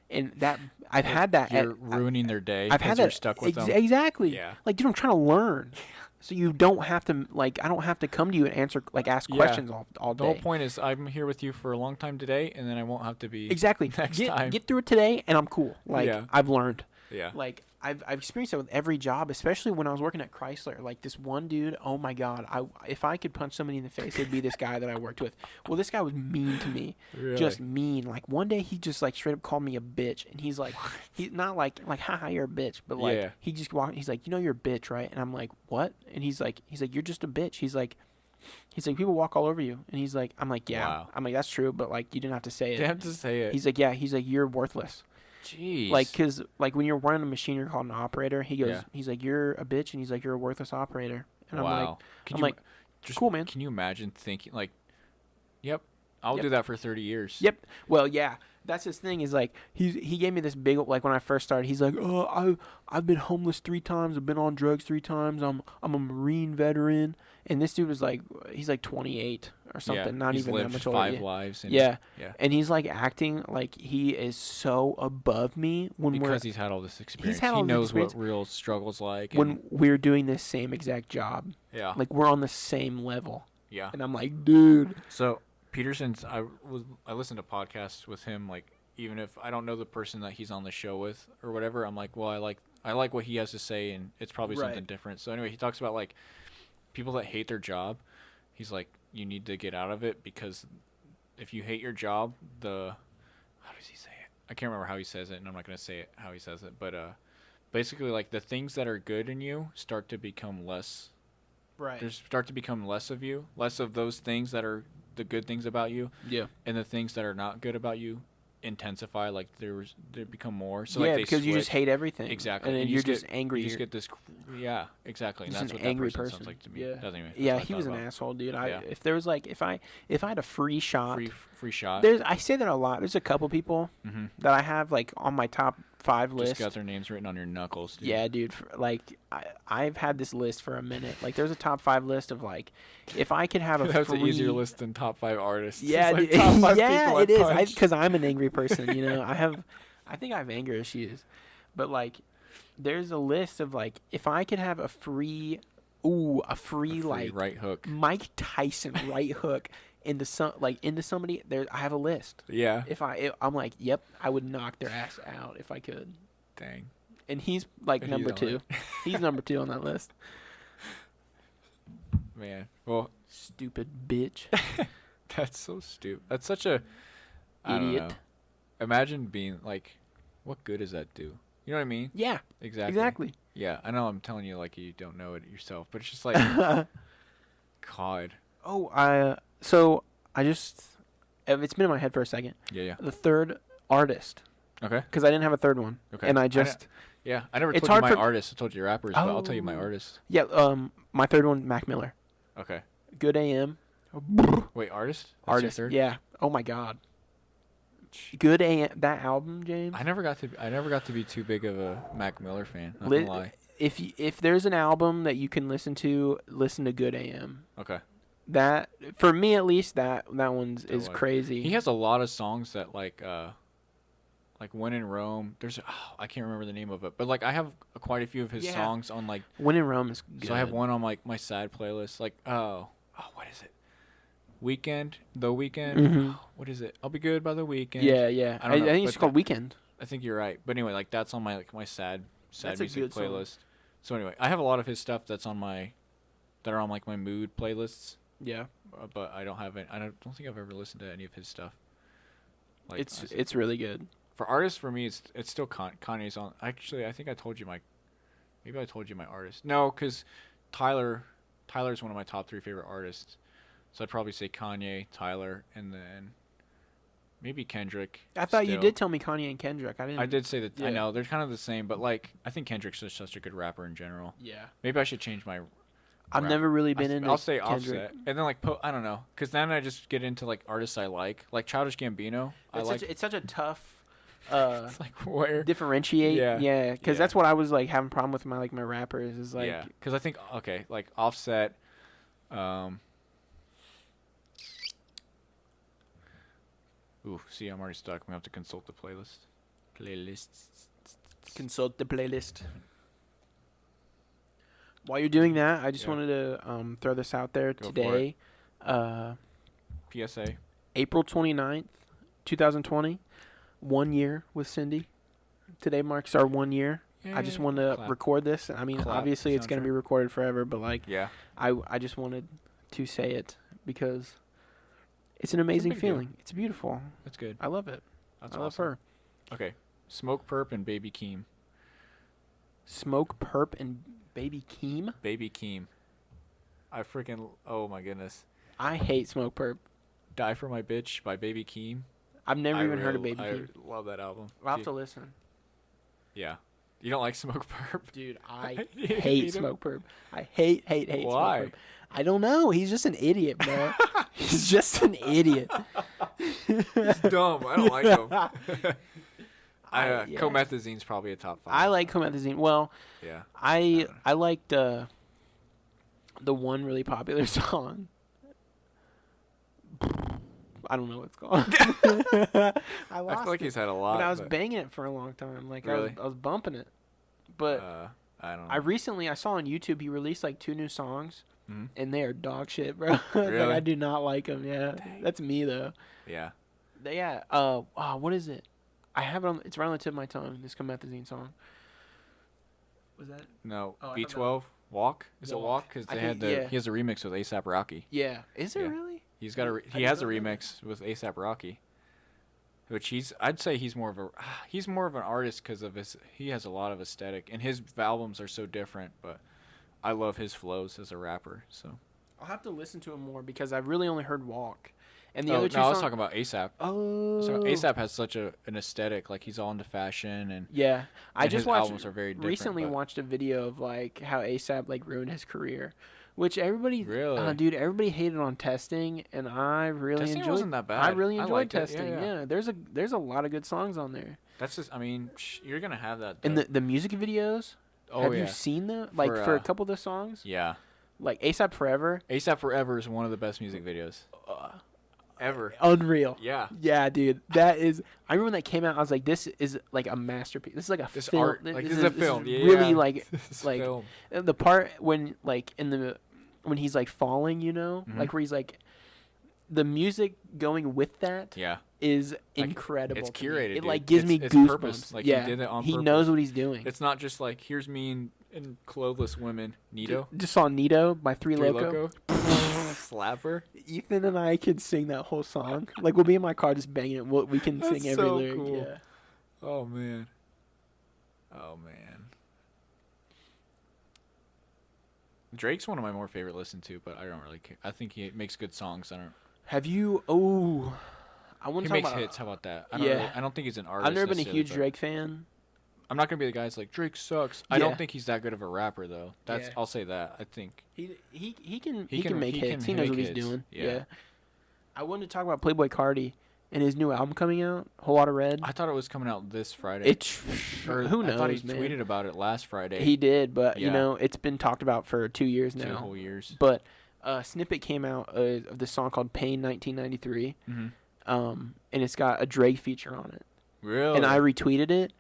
And that I've had that. You're ruining their day. I've 'cause had you're that stuck with them. exactly. Yeah. Like, dude, I'm trying to learn, so you don't have to I don't have to come to you and ask Yeah. questions all The day. whole point is I'm here with you for a long time today, and then I won't have to be Exactly. next get, time. Get through it today, and I'm cool. Like Yeah. I've learned. Yeah. Like I've experienced that with every job, especially when I was working at Chrysler. Like this one dude, oh my god, if I could punch somebody in the face, it'd be this guy that I worked with. Well, this guy was mean to me, Really? just mean. Like one day he just like straight up called me a bitch, and he's like, he's not like haha you're a bitch, but like Yeah. he just walked. He's like, you're a bitch, right? And I'm like, what? And he's like you're just a bitch. He's like people walk all over you, and he's like, I'm like yeah, Wow. I'm like that's true, but like you didn't have to say it. They have to say it. He's like yeah, he's like you're worthless. Jeez. Like, cause like when you're running a machine, you're called an operator. He goes, Yeah. he's like, you're a bitch, and he's like, you're a worthless operator. And wow. I'm like, Can I'm you, like, just, cool, man. Can you imagine thinking like, yep, I'll Yep. do that for 30 years. yep. Well, yeah. That's his thing. Is like he gave me this big, like, when I first started. He's like, oh, I've been homeless 3 times. I've been on drugs 3 times. I'm a Marine veteran. And this dude was like, he's like 28 or something. Yeah, Not he's even that lived much older. 5 lives. And Yeah. yeah. And he's like acting like he is so above me when Because he's had all this experience. had all He this knows experience. what real struggles like. when And, we're doing this same exact job. yeah. Like, we're on the same level. Yeah. And I'm like, dude. So Peterson's, I listened to podcasts with him. Like, even if I don't know the person that he's on the show with or whatever, I'm like, well, I like what he has to say, and it's probably Right. something different. So anyway, he talks about like people that hate their job. He's like, you need to get out of it, because if you hate your job, how does he say it? I can't remember how he says it, and I'm not gonna say it how he says it, but basically, like, the things that are good in you start to become less. Right. There's start to become less of you, less of those things that are the good things about you, Yeah. and the things that are not good about you intensify. Like, they become more. So Yeah, like they because you just switch. hate everything. Exactly. And then you you're just just angry. You just get this. Yeah, exactly. And Just that's an what that angry person person. sounds like to me. Yeah. Doesn't even. Yeah, he was an asshole, dude. Yeah. If there was like, if I had a free shot, Free shot. I say that a lot. There's a couple people Mm-hmm. that I have like on my top 5 list. Just got their names written on your knuckles. Dude. Yeah, dude. Like, I've had this list for a minute. Like, there's a top 5 list of like, if I could have a That's free. an easier list than top 5 artists. Yeah, It's like dude. top 5 Yeah, people it is. punched. Because I'm an angry person. You know, I think I have anger issues, but like, there's a list of like, if I could have a free A free like right hook. Mike Tyson right hook into somebody, there I have a list. Yeah. I'm like, yep, I would knock their ass out if I could. Dang. And he's like He's number on 2. it. He's number 2 on that list. Man. Well, Stupid bitch. that's so stupid. That's such a I don't Idiot. know. Imagine being like, what good does that do? You know what I mean? Yeah, Exactly. exactly. Yeah, I know I'm telling you like you don't know it yourself, but it's just like, God. So I just, it's been in my head for a second. Yeah. The third artist, Okay. because I didn't have a third one. Okay. And I I just, Yeah, I never It's told you hard my for- artists. I told you your rappers, but I'll tell you my Oh. artists. yeah, my third one, Mac Miller. Okay. Good AM. Wait, artist? That's Artist. your third? Yeah. Oh my God. Good AM. That album, James. I never got to be too big of a Mac Miller fan. Not Li- gonna lie. If there's an album that you can listen to Good AM. Okay. That, for me at least, that one's is like- crazy. He has a lot of songs that like When in Rome. There's I can't remember the name of it, but like I have quite a few of his Yeah. songs on like. When in Rome is good. So I have one on like my sad playlist. Like what is it? The Weekend. Mhm. What is it? I'll Be Good by the Weekend. Yeah, yeah. I I, don't know, think it's but called that- Weekend. I think you're right. But anyway, like that's on my my sad That's a music good song. playlist. So anyway, I have a lot of his stuff that are on like my mood playlists. Yeah. But I don't have it. I don't think I've ever listened to any of his stuff. Like It's really good. for artists, for me, it's still Kanye's on. Actually, I think I told you maybe I told you my artist. No, because Tyler's one of my top 3 favorite artists. So I'd probably say Kanye, Tyler, and then maybe Kendrick. I thought you still. did tell me Kanye and Kendrick. I didn't. I did say that. Yeah. I know they're kind of the same, but like I think Kendrick's just such a good rapper in general. Yeah. Maybe I should change my. I've rap. never really been into I'll say Kendrick. Offset, and then like I don't know, because then I just get into like artists I like Childish Gambino. It's such a tough It's like where. differentiate. Yeah. Yeah, because Yeah. that's what I was like having problem with my rappers is like Yeah, because I think like Offset. Ooh, see, I'm already stuck. We have to consult the playlist. Playlists. consult the playlist. While you're doing that, I just Yeah. wanted to throw this out there Go for today. PSA. April 29th, 2020, 1 year with Cindy. Today marks our 1 year. I just wanted to Clap. record this. I mean, Clap. obviously it's going to Soundtrack. be recorded forever, but like Yeah. I just wanted to say it because it's an amazing big deal. feeling. It's beautiful. That's good. I love it. That's I love awesome. her. Okay. Smoke Perp and Baby Keem. Smoke Perp and Baby Keem. Baby Keem. I freaking. Oh my goodness. I hate Smoke Perp. Die for My Bitch by Baby Keem. I've never I even heard of really- Baby Keem. I love that album. I'll have to listen. Yeah. You don't like Smoke Perp? Dude, I You hate hate him? Smoke Perp. I hate Why? Smoke Perp. I don't know. He's just an idiot, bro. He's just an idiot. He's dumb. I don't like him. Yeah. Comethazine's probably a top 5. I like Comethazine. Well, Yeah. I liked the one really popular song. I don't know what it's called. I I lost feel like it. he's had a lot. But I was banging it for a long time. Like Really? I was bumping it. But I don't know. I saw on YouTube he released like 2 new songs, Mhm. and they are dog shit, bro. It's like, Really? I do not like them. Yeah, that's me though. Yeah. Yeah. What is it? I have it on. It's right on the tip of my tongue. This Comethazine song. Was that? No. Oh, I thought B12 Walk. Is it Walk. Walk? Because I they think- had yeah. he has a remix with ASAP Rocky. Yeah. Is it Yeah. really? He's got I he has a didn't know that. remix with ASAP Rocky. Which I'd say he's more of an artist because of he has a lot of aesthetic and his albums are so different. But I love his flows as a rapper. So. I'll have to listen to him more because I've really only heard Walk, and the Oh, other 2 no, I was songs. talking about ASAP. Oh. So ASAP has such an aesthetic, like he's all into fashion and Yeah, I and just his watched. albums are very different. Recently but- watched a video of like how ASAP like ruined his career, which everybody, Really? dude, everybody hated on Testing, and I really Testing enjoyed. wasn't that bad. I really enjoyed liked it. Testing. Yeah, there's a lot of good songs on there, That's just. I mean, you're gonna have that. and though. the music videos. Oh have yeah. you seen them? Like For, for a couple of the songs, Yeah. like ASAP Forever, ASAP Forever is one of the best music videos ever. unreal. Yeah. Yeah, dude, that is. I remember when that came out. I was like, "This is like a masterpiece. This is like a This film. art, like this is a film. Yeah. really like This is like film. the part when like when he's like falling, Mhm. like where he's like, the music going with that Yeah. is Like, incredible. it's to me. curated, It dude. like gives me It's goosebumps. purpose. Like, yeah, he did it on he purpose. knows what he's doing. It's not just like here's me and clothless women. Nito. Just saw Nito by Three Three Loco. Slapper. Ethan and I could sing that whole song. Like we'll be in my car just banging it. We can That's sing every so lyric. cool. Yeah. Oh man. Oh man. Drake's one of my more favorite listen to, but I don't really care. I think he makes good songs. I don't. Have you? Oh, I want He to talk makes about. hits. How about that? I don't Yeah. Really, I don't think he's an artist. I've never been a necessarily, huge but Drake fan. I'm not gonna be the guy that's like Drake sucks. I Yeah. don't think he's that good of a rapper though. That's Yeah. I'll say that. I think. He He can can- make he hits. can He knows make what he's hits. doing. Yeah. Yeah. I wanted to talk about Playboy Cardi and his new album coming out, Whole Lotta Red. I thought it was coming out this Friday. It's Or who knows, I thought he man. tweeted about it last Friday. He did, but you Yeah. know it's been talked about for 2 years 2 now. whole years. But a snippet came out of this song called "Pain" 1993, Mm-hmm. and it's got a Drake feature on it, Really? and I retweeted it.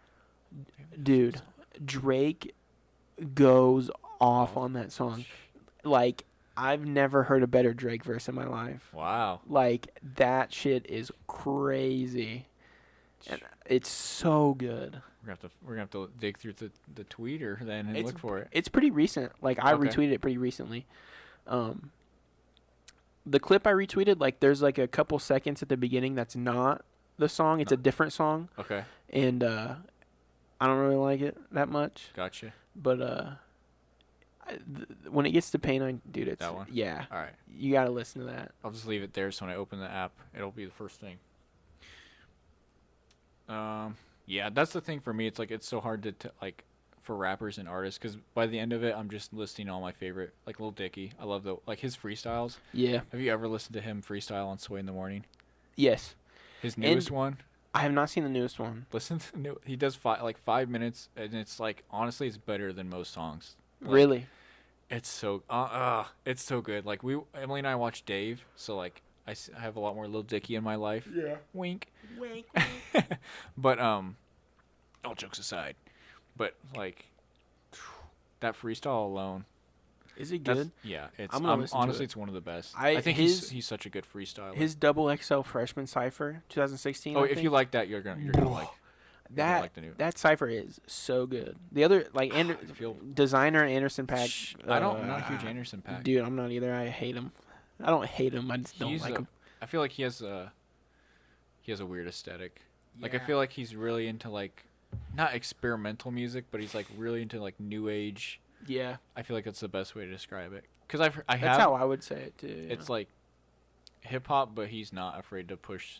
Dude, Drake goes off on that song. Like I've never heard a better Drake verse in my life. Wow. Like that shit is crazy, and it's so good. We're gonna have to dig through the tweeter then and It's- look for it. It's pretty recent. Like I Okay. retweeted it pretty recently. The clip I retweeted, like there's like a couple seconds at the beginning that's not the song. It's a different song, Okay. and I don't really like it that much. Gotcha. But when it gets to Pain, dude, it's That one? yeah. All right. You gotta listen to that. I'll just leave it there so when I open the app, it'll be the first thing. Yeah, that's the thing for me. It's like it's so hard to like for rappers and artists because by the end of it, I'm just listing all my favorite, like Lil Dicky. I love his freestyles. Yeah. Have you ever listened to him freestyle on Sway in the Morning? Yes. His newest one. I have not seen the newest one. Listen to he does 5 minutes and it's like honestly it's better than most songs. Like, Really? It's so it's so good. Like Emily and I watch Dave, so like I have a lot more Lil Dicky in my life. Yeah. Wink. Wink. But all jokes aside, but like that freestyle alone. Is it That's, good? yeah, it's I'm gonna listen to honestly it. it's one of the best. I- I think his- he's such a good freestyler. His Double XL Freshman Cipher 2016. oh, I if think. you like that, you're gonna like that like the new- that cipher is so good. The other like I feel Designer Anderson .Paak. I'm not a huge Anderson .Paak. Dude, I'm not either. I hate him. I don't hate him. I just don't He's like him. I feel like he has a weird aesthetic. Like I feel like he's really into like not experimental music, but he's like really into like new age. Yeah, I feel like that's the best way to describe it. Because that's how I would say it too. Yeah. it's like hip hop, but he's not afraid to push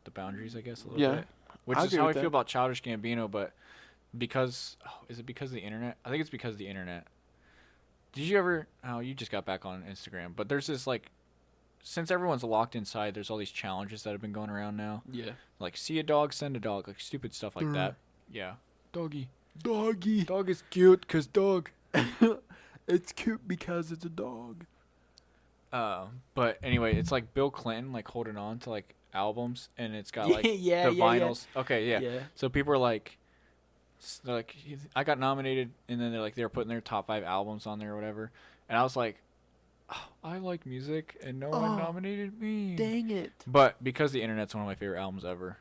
the boundaries, I guess, a little Yeah. bit. Which I is agree how I with feel that. about Childish Gambino, but because is it because of the internet? I think it's because of the internet. Did you ever? Oh, you just got back on Instagram, but there's this like since everyone's locked inside, there's all these challenges that have been going around now. Yeah. Like, see a dog, send a dog. Like, stupid stuff like that. Yeah. Doggy. Doggy. Dog is cute 'cause dog. It's cute because it's a dog. But anyway, it's like Bill Clinton, like, holding on to, like, albums. And it's got, like, Yeah, the yeah, yeah. vinyls. Okay, yeah. Yeah. So people are like, I got nominated. And then they were putting their top 5 albums on there or whatever. And I was like, oh, I like music, and no one nominated me. Dang it. But because the Internet's one of my favorite albums ever,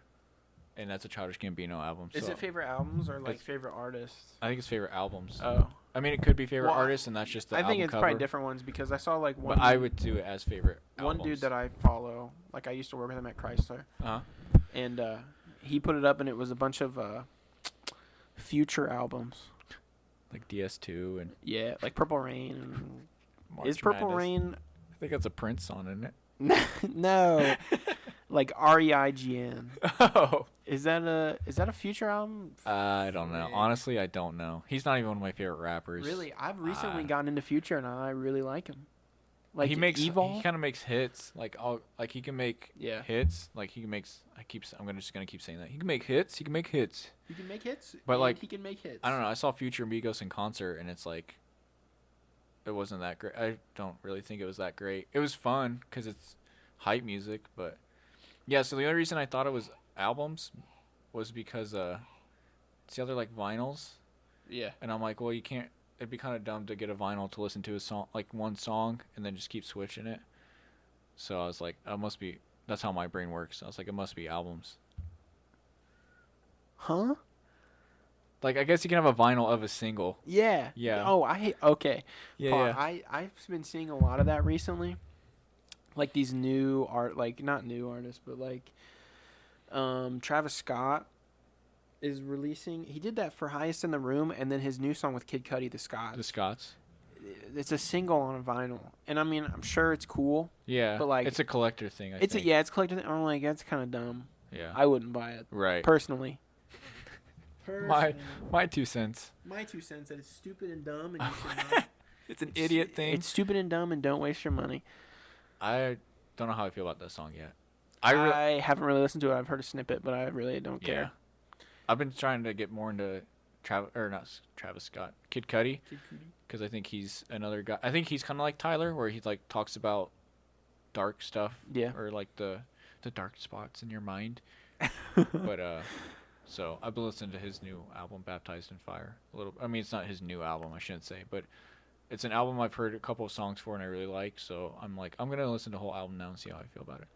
and that's a Childish Gambino album. Is so it favorite albums or like It's- favorite artists? I think it's favorite albums. Oh. I mean, it could be favorite Well, artists, and that's just the I album think it's cover. probably different ones because I saw like one. But I would do it as favorite one albums. dude that I follow, like I used to work with him at Chrysler, Uh-huh. and he put it up, and it was a bunch of Future albums. Like DS2 and Yeah, like Purple Rain. And March is Purple Madness. Rain? I think that's a Prince song, isn't it? No, like REIGN. Oh. Is that a Future album? I don't know. Frick. Honestly, I don't know. He's not even one of my favorite rappers. Really, I've recently Ah. gotten into Future, and I really like him. Like he makes Evil. he kind of makes hits. Like he can make Yeah. hits. Like he makes. Just gonna keep saying that. He can make hits. He can make hits. He can make hits, But, and like, he can make hits. I don't know. I saw Future Migos in concert, and it's like, it wasn't that great. I don't really think it was that great. It was fun because it's hype music, but yeah. So the only reason I thought it was albums was because it's the other like vinyls, Yeah. and I'm like, well, you can't. It'd be kind of dumb to get a vinyl to listen to a song, like one song, and then just keep switching it. So I was like, it must be. That's how my brain works. I was like, it must be albums. Huh? Like, I guess you can have a vinyl of a single. Yeah. Yeah. Oh, I hate. Okay. Yeah, Paul, yeah. I've been seeing a lot of that recently. Like these new art, like not new artists, but like, Travis Scott is releasing. He did that for Highest in the Room, and then his new song with Kid Cudi, The Scots. The Scots. It's a single on a vinyl, and I mean, I'm sure it's cool. Yeah, But, like, it's a collector thing. I It's think. it's collected. I'm like, that's kind of dumb. Yeah. I wouldn't buy it Right. personally. My 2 cents. My 2 cents that it's stupid and dumb, and you should not. It's an idiot thing. It's stupid and dumb, and don't waste your money. I don't know how I feel about that song yet. I haven't really listened to it. I've heard a snippet, but I really don't Yeah. care. I've been trying to get more into Travis Scott, Kid Cudi, because I think he's another guy. I think he's kind of like Tyler, where he like talks about dark stuff. Yeah. Or like the dark spots in your mind. But so I've been listening to his new album, Baptized in Fire. A little. I mean, it's not his new album, I shouldn't say, but it's an album I've heard a couple of songs for and I really like. So I'm like, I'm gonna listen to the whole album now and see how I feel about it.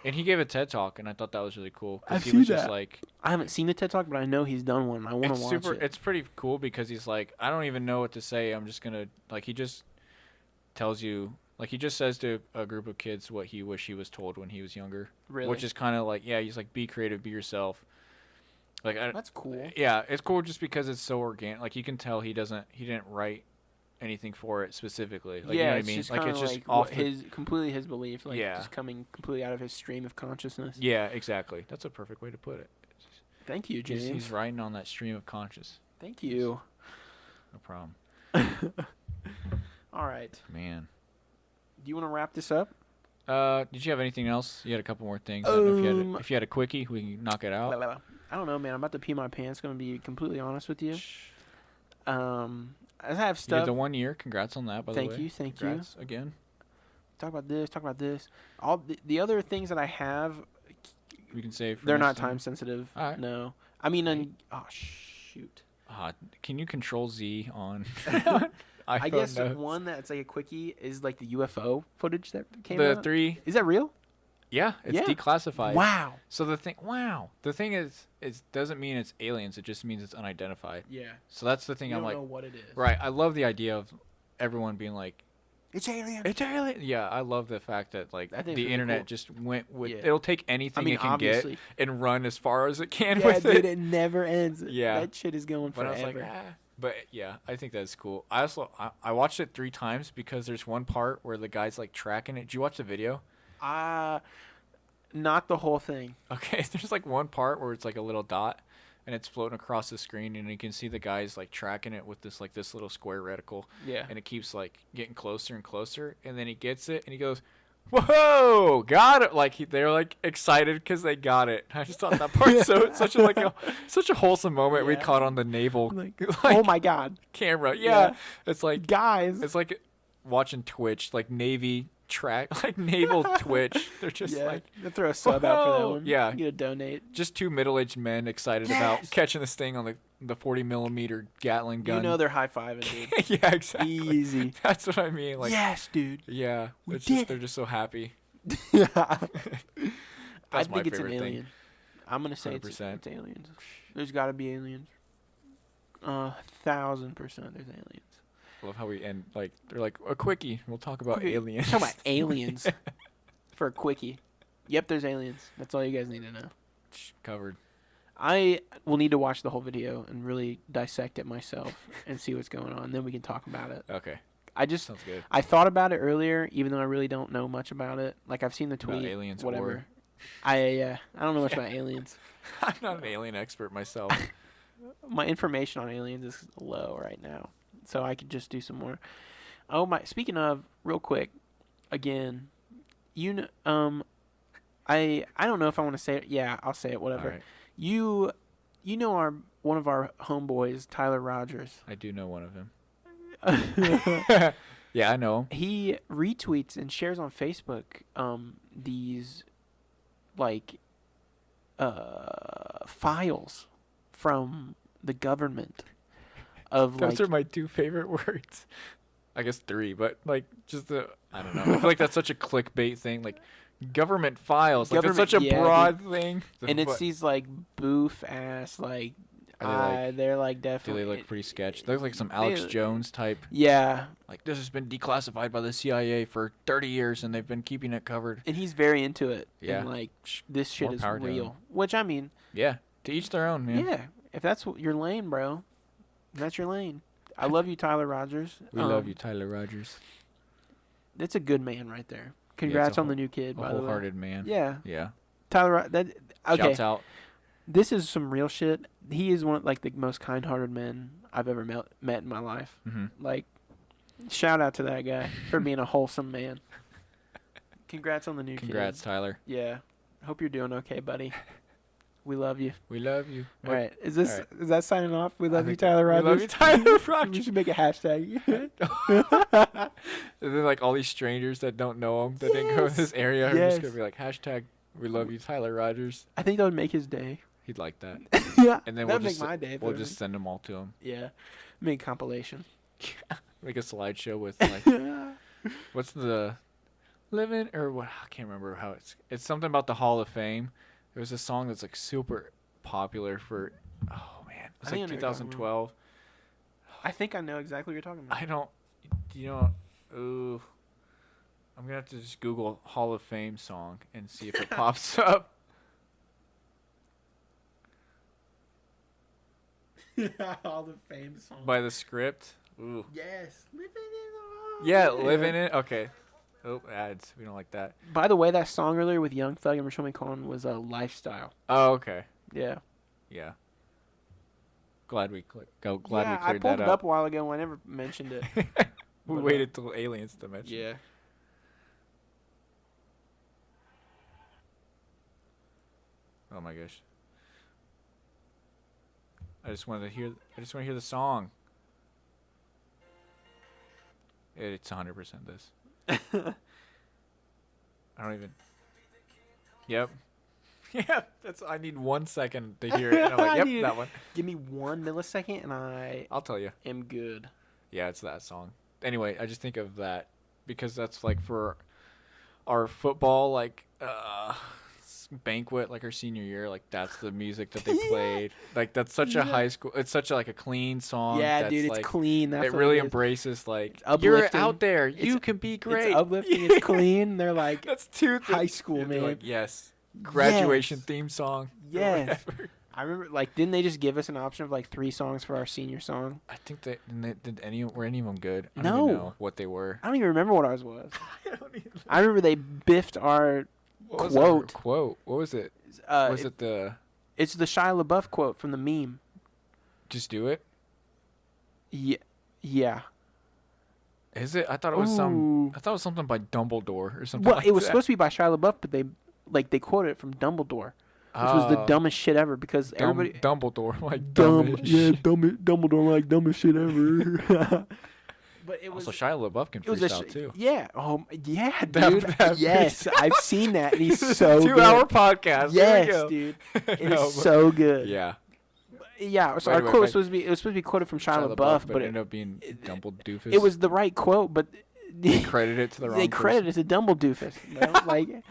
And he gave a TED talk, and I thought that was really cool. 'Cause I've he seen was just that. like, I haven't seen the TED Talk, but I know he's done one. I want to it's watch super. it. It's pretty cool because he's like, I don't even know what to say. I'm just gonna like. He just tells you, like, he just says to a group of kids what he wish he was told when he was younger. Really? Which is kind of like, yeah, he's like, be creative, be yourself. Like, That's cool. yeah, it's cool just because it's so organic. Like, you can tell he didn't write anything for it specifically. Like, yeah, you know what I it's mean? just Like, kinda it's just like off completely his belief, like Yeah. just coming completely out of his stream of consciousness. Yeah, exactly. That's a perfect way to put it. Thank you, James. He's riding on that stream of conscious. Thank you. No problem. All right. Man. Do you want to wrap this up? Did you have anything else? You had a couple more things. I don't know Um, if you had a quickie, we can knock it out. I don't know, man. I'm about to pee my pants. Gonna be completely honest with you. As I have You stuff. did the 1 year. Congrats on that, by the way. Thank you. Congrats again. Talk about this. All the other things that I have, We can save. For they're not next time sensitive. All right. No. I mean, oh shoot. Can you control Z on? I iPhone guess notes? one that's like a quickie is like the UFO footage that came The out. 3. Is that real? Yeah, it's Yeah. declassified. Wow. So the thing is, it doesn't mean it's aliens. It just means it's unidentified. Yeah. So that's the thing. You I'm don't like, know what it is. right. I love the idea of everyone being like, It's alien. it's alien. Yeah, I love the fact that like I think it's the really internet cool. just went with. Yeah. It'll take anything I mean, it can obviously. get and run as far as it can Yeah, with dude, it. it never ends. Yeah. That shit is going But I forever. was like, But yeah, I think that's cool. I also I watched it 3 times because there's one part where the guy's like tracking it. Did you watch the video? Not the whole thing. Okay, there's like one part where it's like a little dot and it's floating across the screen and you can see the guy's like tracking it with this little square reticle Yeah. and it keeps like getting closer and closer and then he gets it and he goes, whoa, got it! Like they're like excited because they got it. I just thought that part such a such a wholesome moment we Yeah. caught on the naval Like, like, oh my God, camera. Yeah, Yeah. it's like guys. it's like watching Twitch, like Navy track, like naval Twitch. They're just yeah, like they'll throw a sub out for that whoa. one. Yeah. You get a donate. just two middle-aged men excited about Yes. catching this thing on the 40 millimeter Gatling gun. You know they're high fiving, dude. Yeah, exactly. Easy. That's what I mean. Like, yes, dude. yeah, We it's did just they're just so happy. Yeah. That's I my think it's an favorite thing. alien. I'm gonna say it's 100%. aliens. There's got to be aliens. 1,000% there's aliens. I love how we end. Like they're like a quickie. We'll talk about Quickie. aliens. Talk about aliens for a quickie. Yep, there's aliens. That's all you guys need to know. Covered. I will need to watch the whole video and really dissect it myself and see what's going on. Then we can talk about it. Okay, Sounds good. I thought about it earlier, even though I really don't know much about it. Like I've seen the About tweet, aliens whatever. or- I don't know much about aliens. I'm not an alien expert myself. My information on aliens is low right now, so I could just do some more. Oh my! Speaking of, real quick, again, I don't know if I want to say it. Yeah, I'll say it. Whatever. All right. You know one of our homeboys, Tyler Rogers. I do know one of them. Yeah, I know him. He retweets and shares on Facebook these like files from the government of Those like are my two favorite words. I guess three, but like just the I don't know. I feel like that's such a clickbait thing. Like government files. Like that's Government- such a yeah, broad thing. and it's But these like boof ass like they're like do definitely they look pretty sketch? They look like some Alex They- Jones type. yeah, Like this has been declassified by the CIA for 30 years and they've been keeping it covered. and he's very into it. Yeah. And like this shit More is power to him. real. Which I mean, Yeah, to each their own, man. yeah, if that's what your lane, bro, that's your lane. I love you, Tyler Rogers. We love you, Tyler Rogers. That's a good man right there. Congrats a on the new kid, A by the way. wholehearted man. Yeah, Yeah. Tyler. That okay. Shouts out. This is some real shit. He is one of like the most kind-hearted men I've ever met in my life. Hmm. Like, shout out to that guy for being a wholesome man. Congrats on the new Congrats, kid. Tyler. Yeah. Hope you're doing okay, buddy. We love you. We love you. All right. Is this All right. is that signing off? We I love you, think- Tyler Rogers. We love you, Tyler We Rogers. should make a hashtag. And then like all these strangers that don't know him, that didn't go to Yes. this area, are Yes. just gonna be like hashtag We love you, Tyler Rogers. I think that would make his day. He'd like that. Yeah. And then That'd we'll just make my day. if we'll it was- just send them all to him. Yeah. Make a compilation. Make a slideshow with like what's the living or what I can't remember how it's something about the Hall of Fame. There was a song that's like super popular for oh man. It's I think I like know what you're talking about. 2012. I think I know exactly what you're talking about. I don't you know ooh I'm gonna have to just Google Hall of Fame song and see if it pops up. All the fame songs. By the script. Ooh. Yes. Living in the Yeah, live in it. Okay. Oh, ads. We don't like that. By the way, that song earlier with Young Thug and Rachel McCollum was a lifestyle. Oh, okay. Yeah. Yeah. Glad we yeah, we I cleared pulled that it up. up a while ago. I never mentioned it. We But, waited till aliens to mention. yeah. Oh my gosh. I just want to hear the song. It's 100% this. I don't even. Yep. Yeah, I need 1 second to hear it. And I'm like, I yep, need- that one. Give me 1 millisecond and I I'll tell you. am good. Yeah, it's that song. Anyway, I just think of that because that's like for our football like banquet, like our senior year, like that's the music that they Yeah. played. Like that's such a Yeah. high school. It's such a, like a clean song. Yeah, that's, dude, it's like, clean. That's It what really it is. embraces like It's you're uplifting. out there. You It's- can be great. It's uplifting. It's clean. They're like, That's two high things. school, You'd be like, man. yes. Graduation Yes. theme song. or Yes. whatever. I remember, like, didn't they just give us an option of like 3 songs for our senior song? I think were any of them good? I No. don't even know what they were. I don't even remember what ours was. I don't even I remember they biffed our What was our quote. quote. What was it? Was it the It's the Shia LaBeouf quote from the meme. just do it? Yeah. Yeah. Is it? I thought it was Ooh. I thought it was something by Dumbledore or something. Well, like it was that. supposed to be by Shia LaBeouf, but they quoted it from Dumbledore, which was the Oh, dumbest shit ever because everybody Dumbledore, like dumb. as shit. Dumbledore like dumbest shit ever. But it was Also, Shia LaBeouf can it was a freestyle too. yeah. Oh yeah, That- dude. that Yes, I've seen that. And he's so 2 good. hour podcast. There we Yes, go. dude. It is No, but- so good. Yeah. Yeah. So Wait, our wait, quote was wait. supposed to be quoted from Shia, LaBeouf, but but it ended up being Dumbledoofus. it was the right quote, but They credited it to the wrong they person. credited it to Dumbledoofus. You know? Like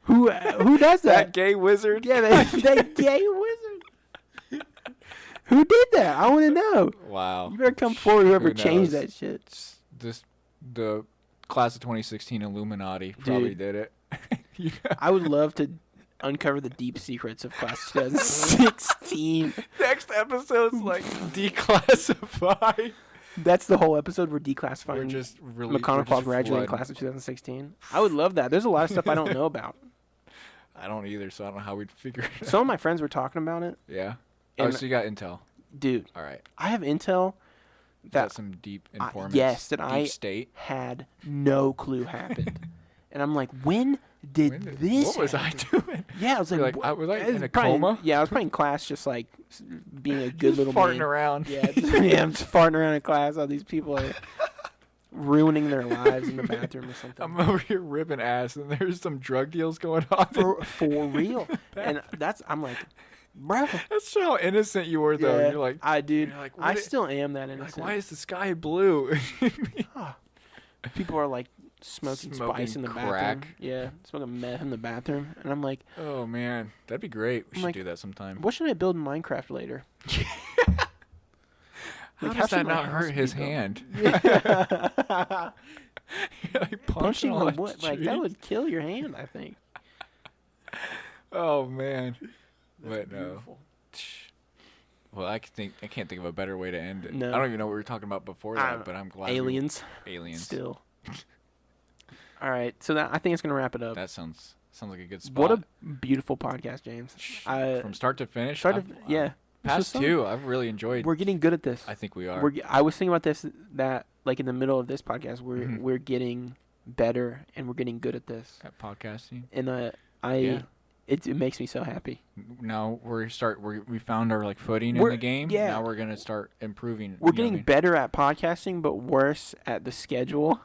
who does that that? gay wizard. Yeah, that gay wizard. Who did that? I want to know. Wow. You better come forward, whoever Who changed knows? that shit. The class of 2016 Illuminati probably Dude. did it. Yeah. I would love to uncover the deep secrets of class 2016. Next episode's like declassified. That's the whole episode. We're declassifying We're just really McConaughey graduating class of 2016. I would love that. There's a lot of stuff I don't know about. I don't either, so I don't know how we'd figure it out. Some of my friends were talking about it. Yeah. Oh, And so you got intel. dude, All right. I have intel Is that that some deep informants? yes, that deep I state. had no clue happened. And I'm like, when did this What was happen? I doing? Yeah, I was like, You're like, what? I was like It was in a probably- coma. Yeah, I was probably in class just like being a good Just little farting man. around. Yeah, yeah, I'm just farting around in class. All these people are ruining their lives in the bathroom or something. I'm over here ripping ass, and there's some drug deals going on. For real. And I'm like, bro. That's how innocent you were, though. Yeah, You're like, dude, you're like, I what still am that like, innocent. why is the sky blue? People are like smoking spice in the crack. bathroom. Yeah, smoking meth in the bathroom. And I'm like, Oh man, that'd be great. We I'm should like, do that sometime. what should I build in Minecraft later? How Like, does should that my not house hurt be his built? hand? Yeah. You're like Punching all the that wood, like that trees. would kill your hand, I think. Oh man. That's But no. beautiful. Well, I can't think of a better way to end it. No. I don't even know what we were talking about before I that, don't- but I'm glad. Aliens, Aliens. still. All right, so I think it's gonna wrap it up. That sounds like a good spot. What a beautiful podcast, James. From start to finish. Yeah. This was Past fun. two, I've really enjoyed. We're getting good at this. I think we are. I was thinking about this that like in the middle of this podcast, Mhm. we're getting better and we're getting good at this. At podcasting. And Yeah. it makes me so happy. Now we found our like footing in We're- the game. yeah. Now we're gonna start improving. We're you know getting what I mean? better at podcasting, but worse at the schedule,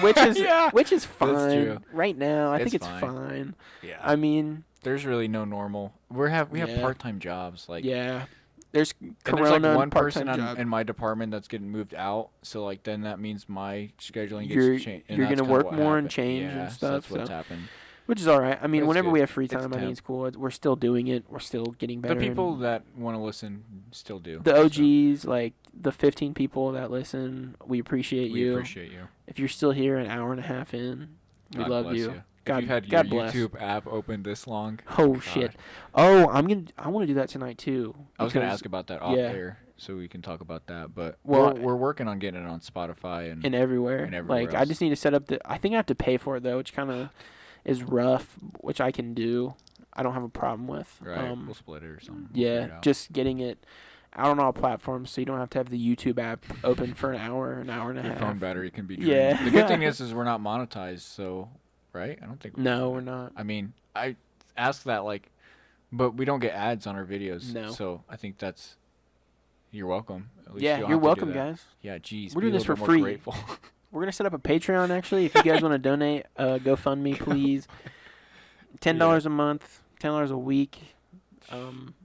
which is Yeah. which is fine true. right now. I think It's it's fine. fine. Yeah. I mean, There's really no normal. We have Yeah. part-time jobs like. yeah. There's And Corona there's like one part-time person job. in my department that's getting moved out, so like then that means my scheduling You're- gets changed. you're gonna work more and change and yeah, stuff, So that's what's so- happened. which is all right. I mean, It's whenever good. we have free It's time, I think temp. it's cool. We're still doing it. We're still getting better. The people and that want to listen still do. the so OGs, like the 15 people that listen, we appreciate we you. appreciate you. If you're still here an hour and a half in, we God love bless you. you. God, if you've had God your bless. YouTube app open this long. Oh God. shit. Oh, I want to do that tonight too. I was gonna because- ask about that off yeah. air, so we can talk about that. But Well, we're working on getting it on Spotify and and everywhere. And everywhere Like I else. just need to set up I think I have to pay for it though, which kind of is rough, which I can do. I don't have a problem with. right. We'll split it or something. We'll Yeah, figure it out. just getting it out on all platforms, so you don't have to have the YouTube app open for an hour and a your half. phone battery can be drained. Yeah. The good thing is we're not monetized, so right? I don't think. No, we're not. I mean, I ask that like, but we don't get ads on our videos. No. So I think that's. You're welcome. At least you Yeah, don't you're have to do welcome, that. guys. Yeah, geez. We're be a doing this little for bit more free. Grateful. We're gonna set up a Patreon actually. If you guys want to donate, GoFundMe, please. $10 a month, $10 a week.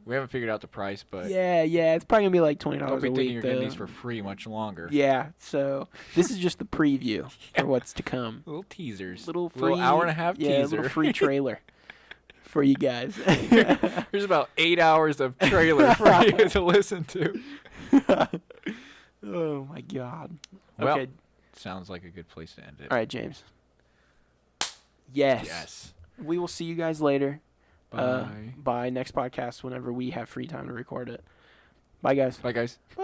We haven't figured out the price, but Yeah, it's probably gonna be like $20 don't a be thinking week. you're getting though. these for free much longer. Yeah, so this is just the preview for what's to come. Little teasers. Little free hour and a half yeah, teaser. little free trailer for you guys. There's about 8 hours of trailer for you to listen to. Oh my god. Well, Okay. sounds like a good place to end it. All right, James. Yes. Yes. We will see you guys later. Bye. By next podcast whenever we have free time to record it. Bye, guys. Bye, guys. Bye.